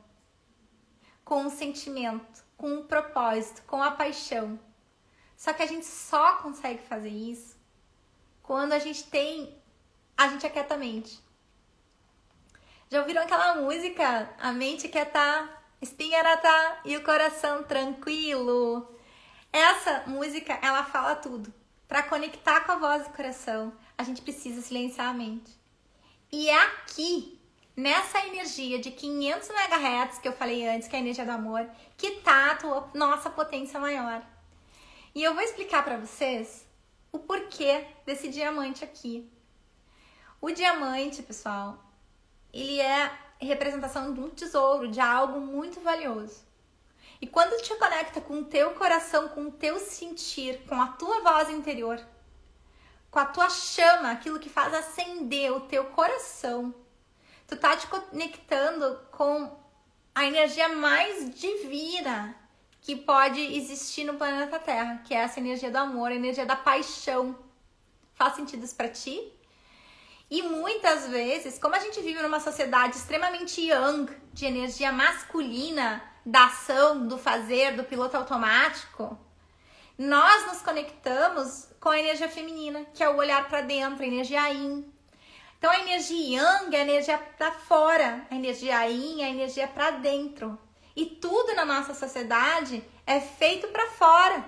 com o sentimento, com o propósito, com a paixão. Só que a gente só consegue fazer isso quando a gente aquieta a mente. Já ouviram aquela música? A mente quer tá, espinha tá e o coração tranquilo. Essa música, ela fala tudo. Para conectar com a voz do coração, a gente precisa silenciar a mente. E é aqui, nessa energia de 500 MHz que eu falei antes, que é a energia do amor, que tá a nossa potência maior. E eu vou explicar para vocês o porquê desse diamante aqui. O diamante, pessoal, ele é representação de um tesouro, de algo muito valioso. E quando te conecta com o teu coração, com o teu sentir, com a tua voz interior, com a tua chama, aquilo que faz acender o teu coração, tu tá te conectando com a energia mais divina que pode existir no planeta Terra, que é essa energia do amor, a energia da paixão. Faz sentido isso pra ti? E muitas vezes, como a gente vive numa sociedade extremamente yang, de energia masculina, da ação, do fazer, do piloto automático, nós nos conectamos com a energia feminina, que é o olhar para dentro, a energia yin. Então a energia yang é a energia para fora, a energia yin é a energia para dentro. E tudo na nossa sociedade é feito para fora.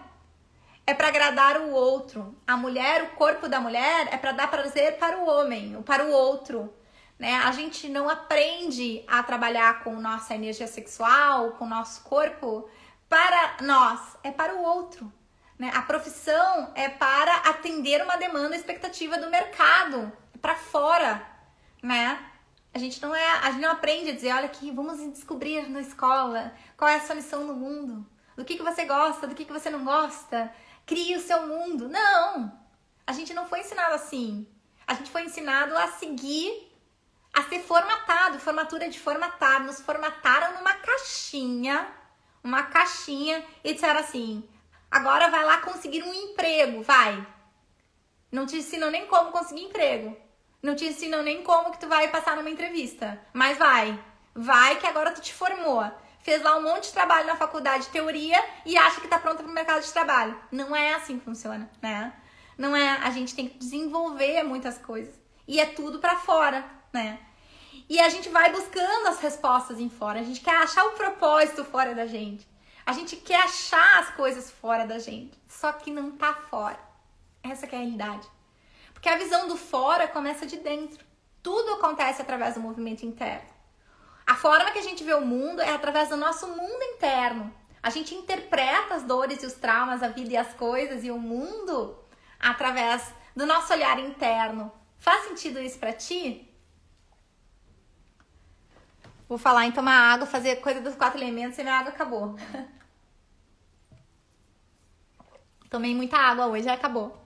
É para agradar o outro. A mulher, o corpo da mulher é para dar prazer para o homem, ou para o outro. Né? A gente não aprende a trabalhar com nossa energia sexual, com o nosso corpo para nós, é para o outro. Né? A profissão é para atender uma demanda, expectativa do mercado, é para fora, né? A gente não aprende a dizer, olha aqui, vamos descobrir na escola qual é a sua lição no mundo, do que você gosta, do que você não gosta, crie o seu mundo. Não! A gente não foi ensinado assim. A gente foi ensinado a seguir, a ser formatado, formatura de formatar. Nos formataram numa caixinha e disseram assim, agora vai lá conseguir um emprego, vai. Não te ensinam nem como conseguir emprego. Não te ensinam nem como que tu vai passar numa entrevista. Mas vai. Vai que agora tu te formou. Fez lá um monte de trabalho na faculdade de teoria e acha que tá pronta pro mercado de trabalho. Não é assim que funciona, né? Não é. A gente tem que desenvolver muitas coisas. E é tudo pra fora, né? E a gente vai buscando as respostas em fora. A gente quer achar o propósito fora da gente. A gente quer achar as coisas fora da gente. Só que não tá fora. Essa que é a realidade. Porque a visão do fora começa de dentro. Tudo acontece através do movimento interno. A forma que a gente vê o mundo é através do nosso mundo interno. A gente interpreta as dores e os traumas, a vida e as coisas e o mundo através do nosso olhar interno. Faz sentido isso pra ti? Vou falar em tomar água, fazer coisa dos 4 elementos e minha água acabou. Tomei muita água hoje, já acabou.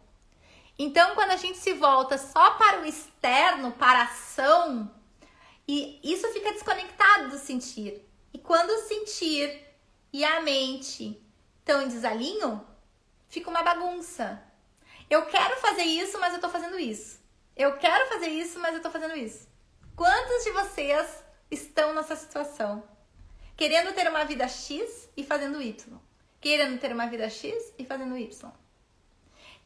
Então, quando a gente se volta só para o externo, para a ação, e isso fica desconectado do sentir. E quando o sentir e a mente estão em desalinho, fica uma bagunça. Eu quero fazer isso, mas eu tô fazendo isso. Eu quero fazer isso, mas eu tô fazendo isso. Quantos de vocês estão nessa situação? Querendo ter uma vida X e fazendo Y. Querendo ter uma vida X e fazendo Y.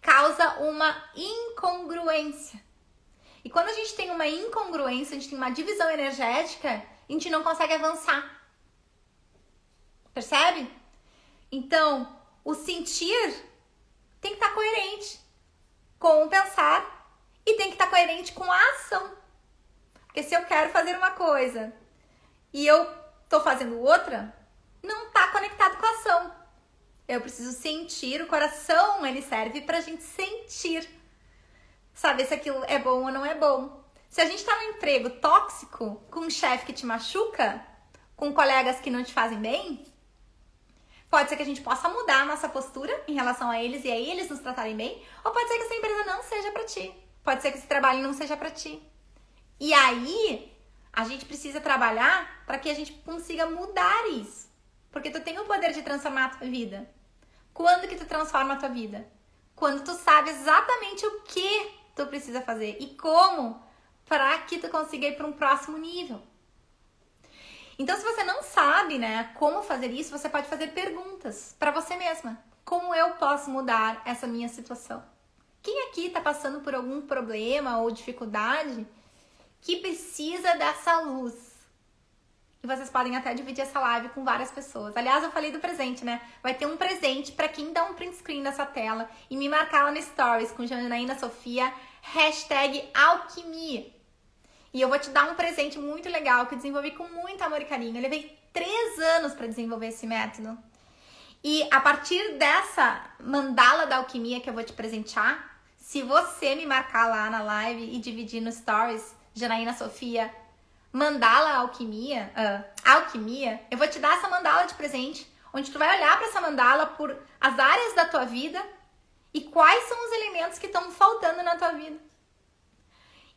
Causa uma incongruência. E quando a gente tem uma incongruência, a gente tem uma divisão energética, a gente não consegue avançar. Percebe? Então, o sentir tem que estar coerente com o pensar e tem que estar coerente com a ação. Porque se eu quero fazer uma coisa e eu tô fazendo outra, não está conectado com a ação. Eu preciso sentir, o coração ele serve pra gente sentir. Saber se aquilo é bom ou não é bom. Se a gente tá num emprego tóxico, com um chefe que te machuca, com colegas que não te fazem bem, pode ser que a gente possa mudar a nossa postura em relação a eles e a eles nos tratarem bem, ou pode ser que essa empresa não seja pra ti. Pode ser que esse trabalho não seja pra ti. E aí, a gente precisa trabalhar para que a gente consiga mudar isso. Porque tu tem o poder de transformar a tua vida. Quando que tu transforma a tua vida? Quando tu sabe exatamente o que tu precisa fazer e como para que tu consiga ir para um próximo nível. Então, se você não sabe, né, como fazer isso, você pode fazer perguntas para você mesma. Como eu posso mudar essa minha situação? Quem aqui está passando por algum problema ou dificuldade que precisa dessa luz? E vocês podem até dividir essa live com várias pessoas. Aliás, eu falei do presente, né? Vai ter um presente para quem dá um print screen dessa tela e me marcar lá no Stories com Janaína Sofia, #alquimia. E eu vou te dar um presente muito legal que eu desenvolvi com muito amor e carinho. Eu levei 3 anos para desenvolver esse método. E a partir dessa mandala da alquimia que eu vou te presentear, se você me marcar lá na live e dividir no Stories, Janaína Sofia, mandala alquimia, eu vou te dar essa mandala de presente, onde tu vai olhar para essa mandala por as áreas da tua vida e quais são os elementos que estão faltando na tua vida.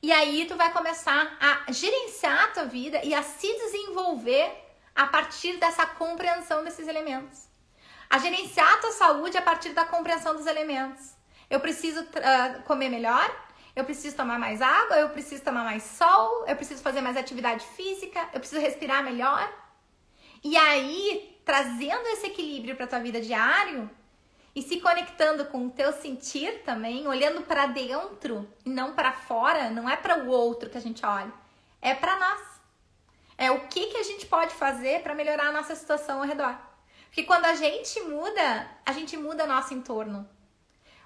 E aí tu vai começar a gerenciar a tua vida e a se desenvolver a partir dessa compreensão desses elementos. A gerenciar a tua saúde a partir da compreensão dos elementos. Eu preciso comer melhor, eu preciso tomar mais água, eu preciso tomar mais sol, eu preciso fazer mais atividade física, eu preciso respirar melhor. E aí, trazendo esse equilíbrio para tua vida diário e se conectando com o teu sentir também, olhando para dentro e não para fora, não é para o outro que a gente olha, é para nós. É o que a gente pode fazer para melhorar a nossa situação ao redor. Porque quando a gente muda nosso entorno.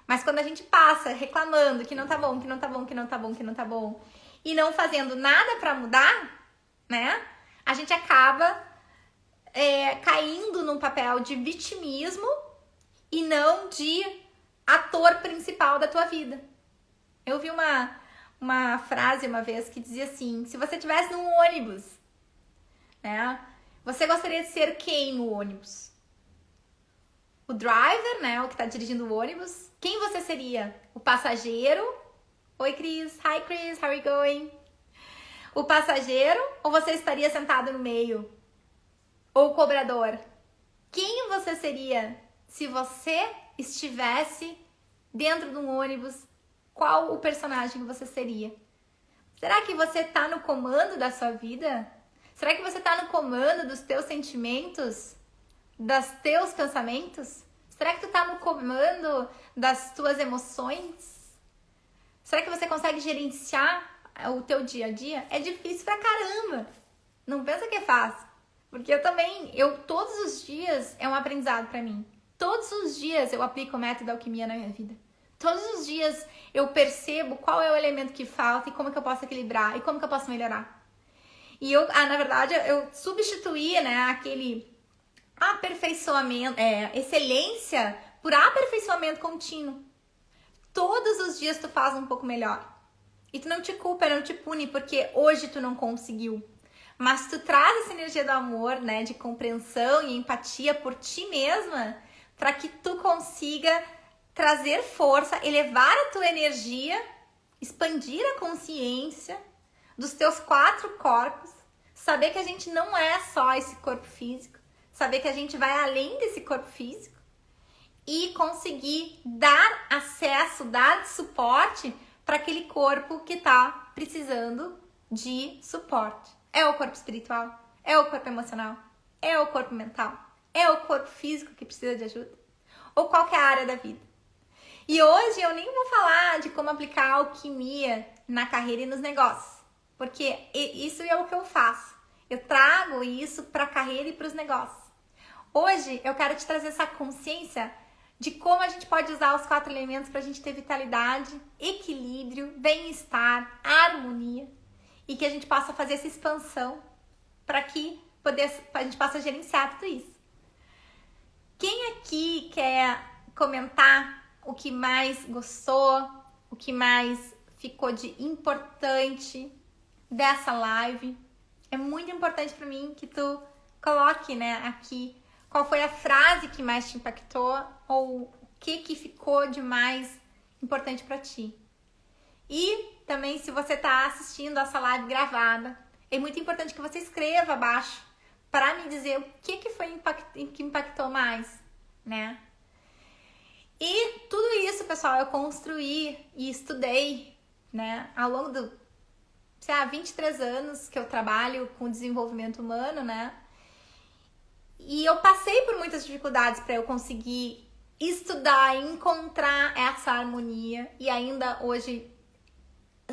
Mas quando a gente passa reclamando que não tá bom, que não tá bom, que não tá bom, que não tá bom, e não fazendo nada pra mudar, né? A gente acaba caindo num papel de vitimismo e não de ator principal da tua vida. Eu vi uma frase uma vez que dizia assim: se você estivesse num ônibus, né? Você gostaria de ser quem no ônibus? O driver, né? O que tá dirigindo o ônibus. Quem você seria? O passageiro? Oi, Cris. Hi, Cris. How are you going? O passageiro ou você estaria sentado no meio? Ou o cobrador? Quem você seria se você estivesse dentro de um ônibus? Qual o personagem você seria? Será que você tá no comando da sua vida? Será que você tá no comando dos teus sentimentos? Dos teus pensamentos? Será que tu tá no comando das tuas emoções? Será que você consegue gerenciar o teu dia a dia? É difícil pra caramba. Não pensa que é fácil. Porque todos os dias é um aprendizado pra mim. Todos os dias eu aplico o método da alquimia na minha vida. Todos os dias eu percebo qual é o elemento que falta e como que eu posso equilibrar e como que eu posso melhorar. E na verdade, eu substituí, né, aquele aperfeiçoamento, excelência por aperfeiçoamento contínuo. Todos os dias tu faz um pouco melhor. E tu não te culpa, não te pune porque hoje tu não conseguiu. Mas tu traz essa energia do amor, né, de compreensão e empatia por ti mesma, para que tu consiga trazer força, elevar a tua energia, expandir a consciência dos teus 4 corpos, saber que a gente não é só esse corpo físico, saber que a gente vai além desse corpo físico e conseguir dar acesso, dar suporte para aquele corpo que está precisando de suporte. É o corpo espiritual, é o corpo emocional, é o corpo mental, é o corpo físico que precisa de ajuda, ou qualquer área da vida. E hoje eu nem vou falar de como aplicar alquimia na carreira e nos negócios, porque isso é o que eu faço. Eu trago isso para a carreira e para os negócios. Hoje eu quero te trazer essa consciência de como a gente pode usar os 4 elementos para a gente ter vitalidade, equilíbrio, bem-estar, harmonia e que a gente possa fazer essa expansão para que a gente possa gerenciar tudo isso. Quem aqui quer comentar o que mais gostou, o que mais ficou de importante dessa live? É muito importante para mim que tu coloque, né, aqui qual foi a frase que mais te impactou ou o que ficou de mais importante para ti. E também, se você está assistindo essa live gravada, é muito importante que você escreva abaixo para me dizer o que foi que impactou mais, né? E tudo isso, pessoal, eu construí e estudei, né, ao longo do, 23 anos que eu trabalho com desenvolvimento humano, né? E eu passei por muitas dificuldades para eu conseguir estudar e encontrar essa harmonia. E ainda hoje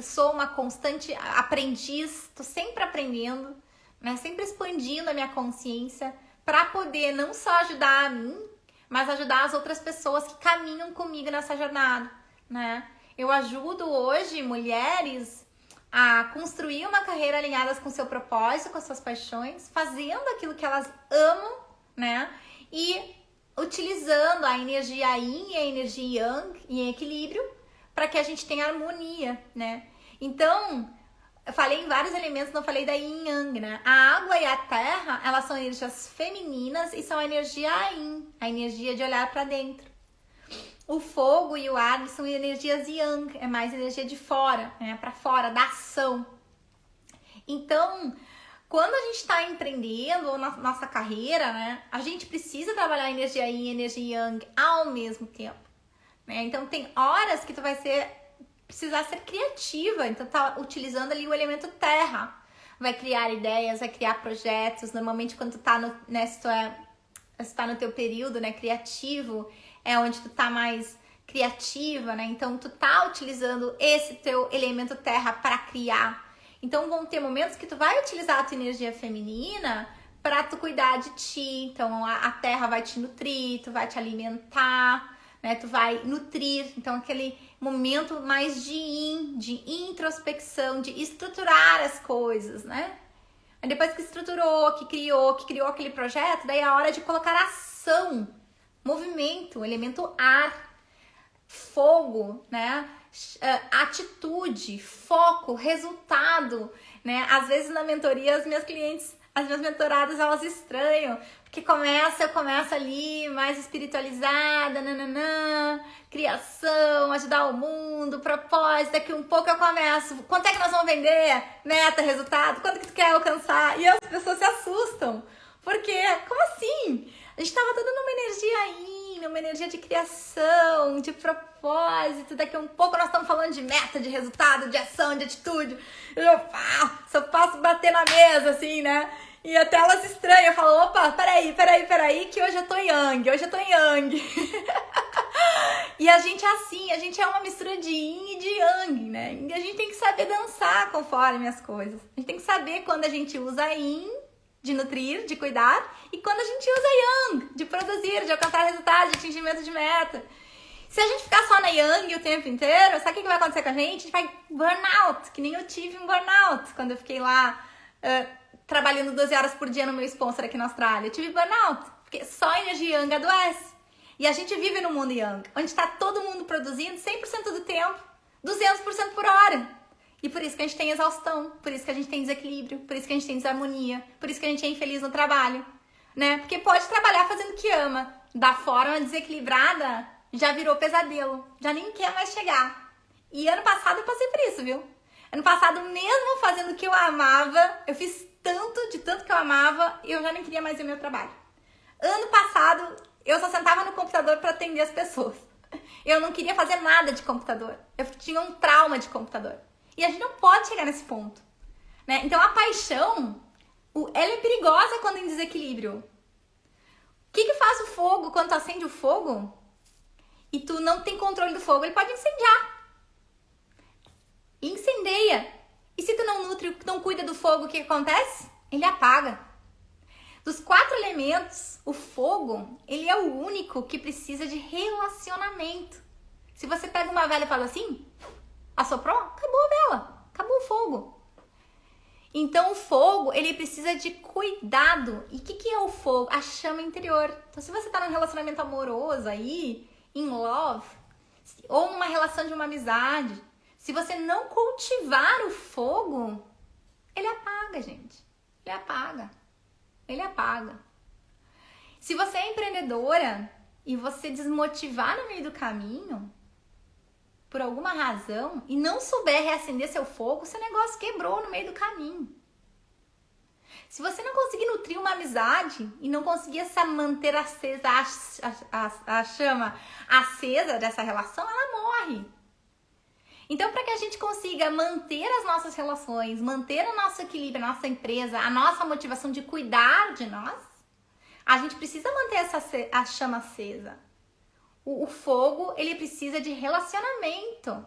sou uma constante aprendiz, tô sempre aprendendo, né? Sempre expandindo a minha consciência para poder não só ajudar a mim, mas ajudar as outras pessoas que caminham comigo nessa jornada, né? Eu ajudo hoje mulheres a construir uma carreira alinhada com o seu propósito, com as suas paixões, fazendo aquilo que elas amam, né? E utilizando a energia Yin e a energia Yang em equilíbrio para que a gente tenha harmonia, né? Então, eu falei em vários elementos, não falei da Yin e Yang, né? A água e a terra, elas são energias femininas e são a energia Yin, a energia de olhar para dentro. O fogo e o ar são energias Yang, é mais energia de fora, né? Para fora, da ação. Então, quando a gente está empreendendo ou na nossa carreira, né? A gente precisa trabalhar a energia Yin e energia Yang ao mesmo tempo, né? Então, tem horas que tu vai precisar ser criativa, então tá utilizando ali o elemento terra. Vai criar ideias, vai criar projetos. Normalmente, quando tu tá se tá no teu período, né, criativo, é onde tu tá mais criativa, né? Então, tu tá utilizando esse teu elemento terra para criar. Então, vão ter momentos que tu vai utilizar a tua energia feminina para tu cuidar de ti. Então, a terra vai te nutrir, tu vai te alimentar, né? Tu vai nutrir. Então, aquele momento mais de yin, de introspecção, de estruturar as coisas, né? Aí depois que estruturou, que criou aquele projeto, daí é a hora de colocar ação, movimento, elemento ar, fogo, né? Atitude, foco, resultado, né? Às vezes na mentoria as minhas mentoradas, elas estranham, porque eu começo ali mais espiritualizada, criação, ajudar o mundo, propósito, daqui um pouco eu começo, quanto é que nós vamos vender? Meta, resultado, quanto que tu quer alcançar? E as pessoas se assustam, porque, como assim? A gente tava toda numa energia aí, numa energia de criação, de propósito, daqui um pouco nós estamos falando de meta, de resultado, de ação, de atitude, eu posso bater na mesa, assim, né? E até elas estranham, falam, opa, peraí, que hoje eu tô yang. E a gente é assim, a gente é uma mistura de yin e de yang, né? E a gente tem que saber dançar conforme as coisas. A gente tem que saber quando a gente usa yin, de nutrir, de cuidar, e quando a gente usa yang, de produzir, de alcançar resultados, de atingimento de meta. Se a gente ficar só na yang o tempo inteiro, sabe o que vai acontecer com a gente? A gente vai burnout, que nem eu tive um burnout quando eu fiquei lá trabalhando 12 horas por dia no meu sponsor aqui na Austrália. Eu tive burnout, porque só a energia yang adoece. E a gente vive no mundo Yang, onde está todo mundo produzindo 100% do tempo, 200% por hora. E por isso que a gente tem exaustão, por isso que a gente tem desequilíbrio, por isso que a gente tem desarmonia, por isso que a gente é infeliz no trabalho, né? Porque pode trabalhar fazendo o que ama, da forma desequilibrada, já virou pesadelo, já nem quer mais chegar. E ano passado eu passei por isso, viu? Ano passado, mesmo fazendo o que eu amava, eu fiz de tanto que eu amava, eu já nem queria mais o meu trabalho. Ano passado, eu só sentava no computador para atender as pessoas. Eu não queria fazer nada de computador. Eu tinha um trauma de computador. E a gente não pode chegar nesse ponto, né? Então a paixão, ela é perigosa quando em desequilíbrio. O que faz o fogo quando tu acende o fogo e tu não tem controle do fogo? Ele pode incendiar. Incendeia. E se tu não nutre, não cuida do fogo, o que acontece? Ele apaga. Dos 4 elementos, o fogo, ele é o único que precisa de relacionamento. Se você pega uma vela e fala assim, assoprou, acabou a vela, acabou o fogo. Então o fogo, ele precisa de cuidado. E o que é o fogo? A chama interior. Então se você tá num relacionamento amoroso aí, in love, ou numa relação de uma amizade, se você não cultivar o fogo, ele apaga, gente. Ele apaga. Ele apaga. Se você é empreendedora e você desmotivar no meio do caminho, por alguma razão, e não souber reacender seu fogo, seu negócio quebrou no meio do caminho. Se você não conseguir nutrir uma amizade e não conseguir manter acesa a chama acesa dessa relação, ela morre. Então, para que a gente consiga manter as nossas relações, manter o nosso equilíbrio, a nossa empresa, a nossa motivação de cuidar de nós, a gente precisa manter a chama acesa. O fogo, ele precisa de relacionamento.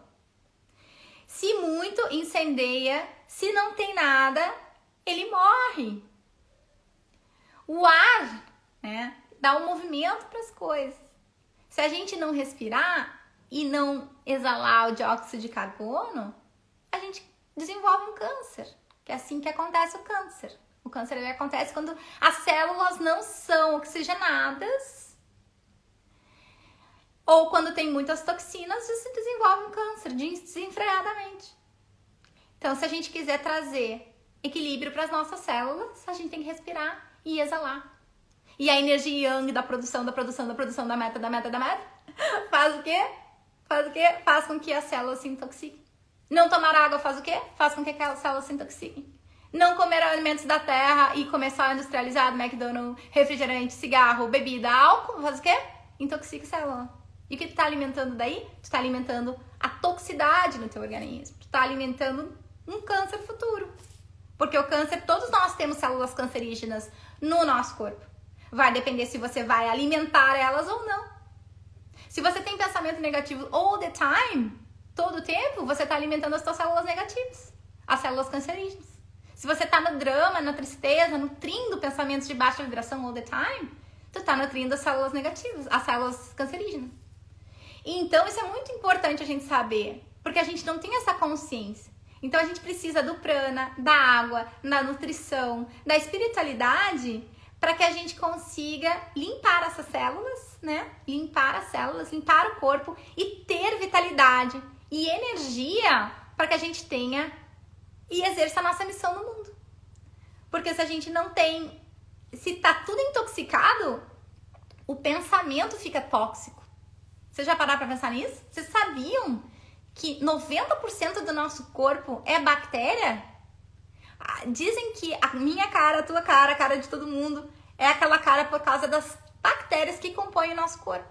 Se muito, incendeia. Se não tem nada, ele morre. O ar, né, dá um movimento para as coisas. Se a gente não respirar e não exalar o dióxido de carbono, a gente desenvolve um câncer. Que é assim que acontece o câncer. O câncer ele acontece quando as células não são oxigenadas ou quando tem muitas toxinas, você desenvolve um câncer desenfreadamente. Então, se a gente quiser trazer equilíbrio para as nossas células, a gente tem que respirar e exalar. E a energia yang da produção, da meta, faz o quê? Faz com que as células se intoxiquem. Não tomar água faz o quê? Faz com que aquelas células se intoxiquem. Não comer alimentos da terra e começar industrializado, McDonald's, refrigerante, cigarro, bebida, álcool, faz o quê? Intoxica a célula. E o que tu tá alimentando daí? Tu tá alimentando a toxicidade no teu organismo. Tu tá alimentando um câncer futuro. Porque o câncer, todos nós temos células cancerígenas no nosso corpo. Vai depender se você vai alimentar elas ou não. Se você tem pensamento negativo all the time, todo o tempo, você tá alimentando as tuas células negativas, as células cancerígenas. Se você tá no drama, na tristeza, nutrindo pensamentos de baixa vibração all the time, tu tá nutrindo as células negativas, as células cancerígenas. Então, isso é muito importante a gente saber, porque a gente não tem essa consciência. Então, a gente precisa do prana, da água, da nutrição, da espiritualidade, para que a gente consiga limpar essas células, né? Limpar as células, limpar o corpo e ter vitalidade e energia para que a gente tenha e exerça a nossa missão no mundo. Porque se a gente não tem, se tá tudo intoxicado, o pensamento fica tóxico. Vocês já pararam para pensar nisso? Vocês sabiam que 90% do nosso corpo é bactéria? Dizem que a minha cara, a tua cara, a cara de todo mundo é aquela cara por causa das bactérias que compõem o nosso corpo.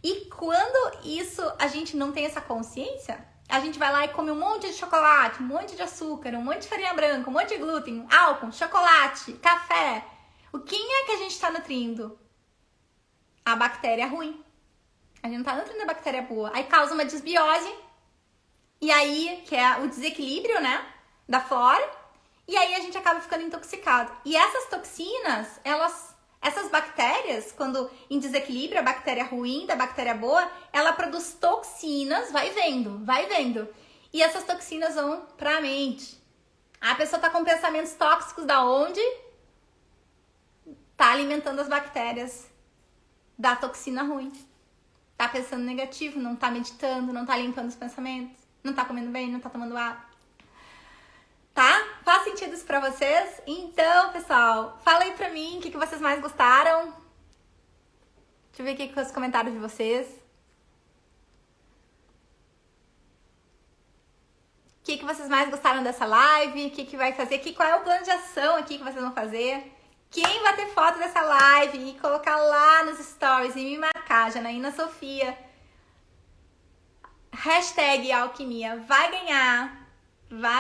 E quando isso a gente não tem essa consciência, a gente vai lá e come um monte de chocolate, um monte de açúcar, um monte de farinha branca, um monte de glúten, álcool, chocolate, café. Quem é que a gente está nutrindo? A bactéria ruim. A gente não tá nutrindo a bactéria boa. Aí causa uma desbiose. E aí, que é o desequilíbrio, né? Da flora. E aí a gente acaba ficando intoxicado. E essas toxinas, essas bactérias, quando em desequilíbrio, a bactéria ruim da bactéria boa, ela produz toxinas, vai vendo. E essas toxinas vão pra mente. A pessoa tá com pensamentos tóxicos da onde? Tá alimentando as bactérias da toxina ruim. Tá pensando negativo, não tá meditando, não tá limpando os pensamentos, não tá comendo bem, não tá tomando água. Tá? Faz sentido isso pra vocês? Então, pessoal, fala aí pra mim o que vocês mais gostaram. Deixa eu ver aqui com os comentários de vocês. O que vocês mais gostaram dessa live? O que vai fazer? Qual é o plano de ação aqui que vocês vão fazer? Quem vai ter foto dessa live e colocar lá nos stories e me marcar, Janaína Sofia, #alquimia, vai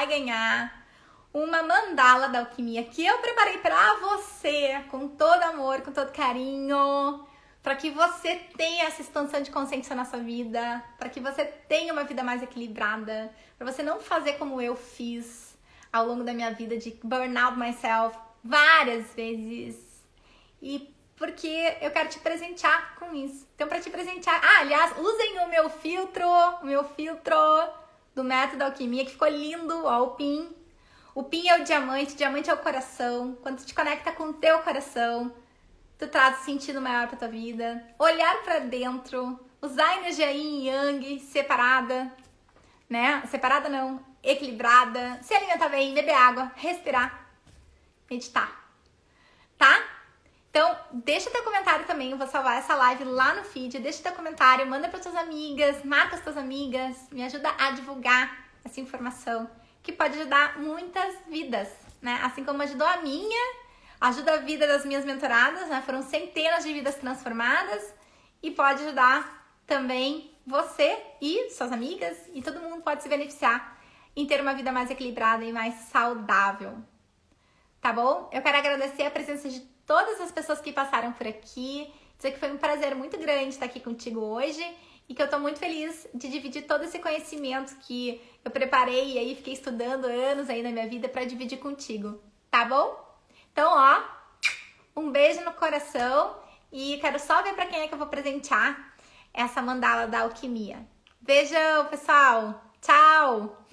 ganhar uma mandala da alquimia que eu preparei pra você com todo amor, com todo carinho, para que você tenha essa expansão de consciência na sua vida, para que você tenha uma vida mais equilibrada, para você não fazer como eu fiz ao longo da minha vida de burn out myself várias vezes. E porque eu quero te presentear com isso. Então, para te presentear, aliás, usem o meu filtro do Método Alquimia, que ficou lindo, ó, o PIN. O PIN é o diamante é o coração. Quando tu te conecta com o teu coração, tu traz um sentido maior pra tua vida. Olhar pra dentro, usar a energia yin e yang separada, né? Separada não, equilibrada. Se alimentar bem, beber água, respirar, meditar, tá? Então, deixa teu comentário também, eu vou salvar essa live lá no feed. Deixa teu comentário, manda para tuas amigas, marca as tuas amigas, me ajuda a divulgar essa informação, que pode ajudar muitas vidas, né? Assim como ajudou a minha, ajuda a vida das minhas mentoradas, né? Foram centenas de vidas transformadas e pode ajudar também você e suas amigas, e todo mundo pode se beneficiar em ter uma vida mais equilibrada e mais saudável. Tá bom? Eu quero agradecer a presença de todas as pessoas que passaram por aqui. Dizer que foi um prazer muito grande estar aqui contigo hoje e que eu tô muito feliz de dividir todo esse conhecimento que eu preparei e aí fiquei estudando anos aí na minha vida para dividir contigo. Tá bom? Então, ó, um beijo no coração e quero só ver para quem é que eu vou presentear essa mandala da alquimia. Beijão, pessoal! Tchau!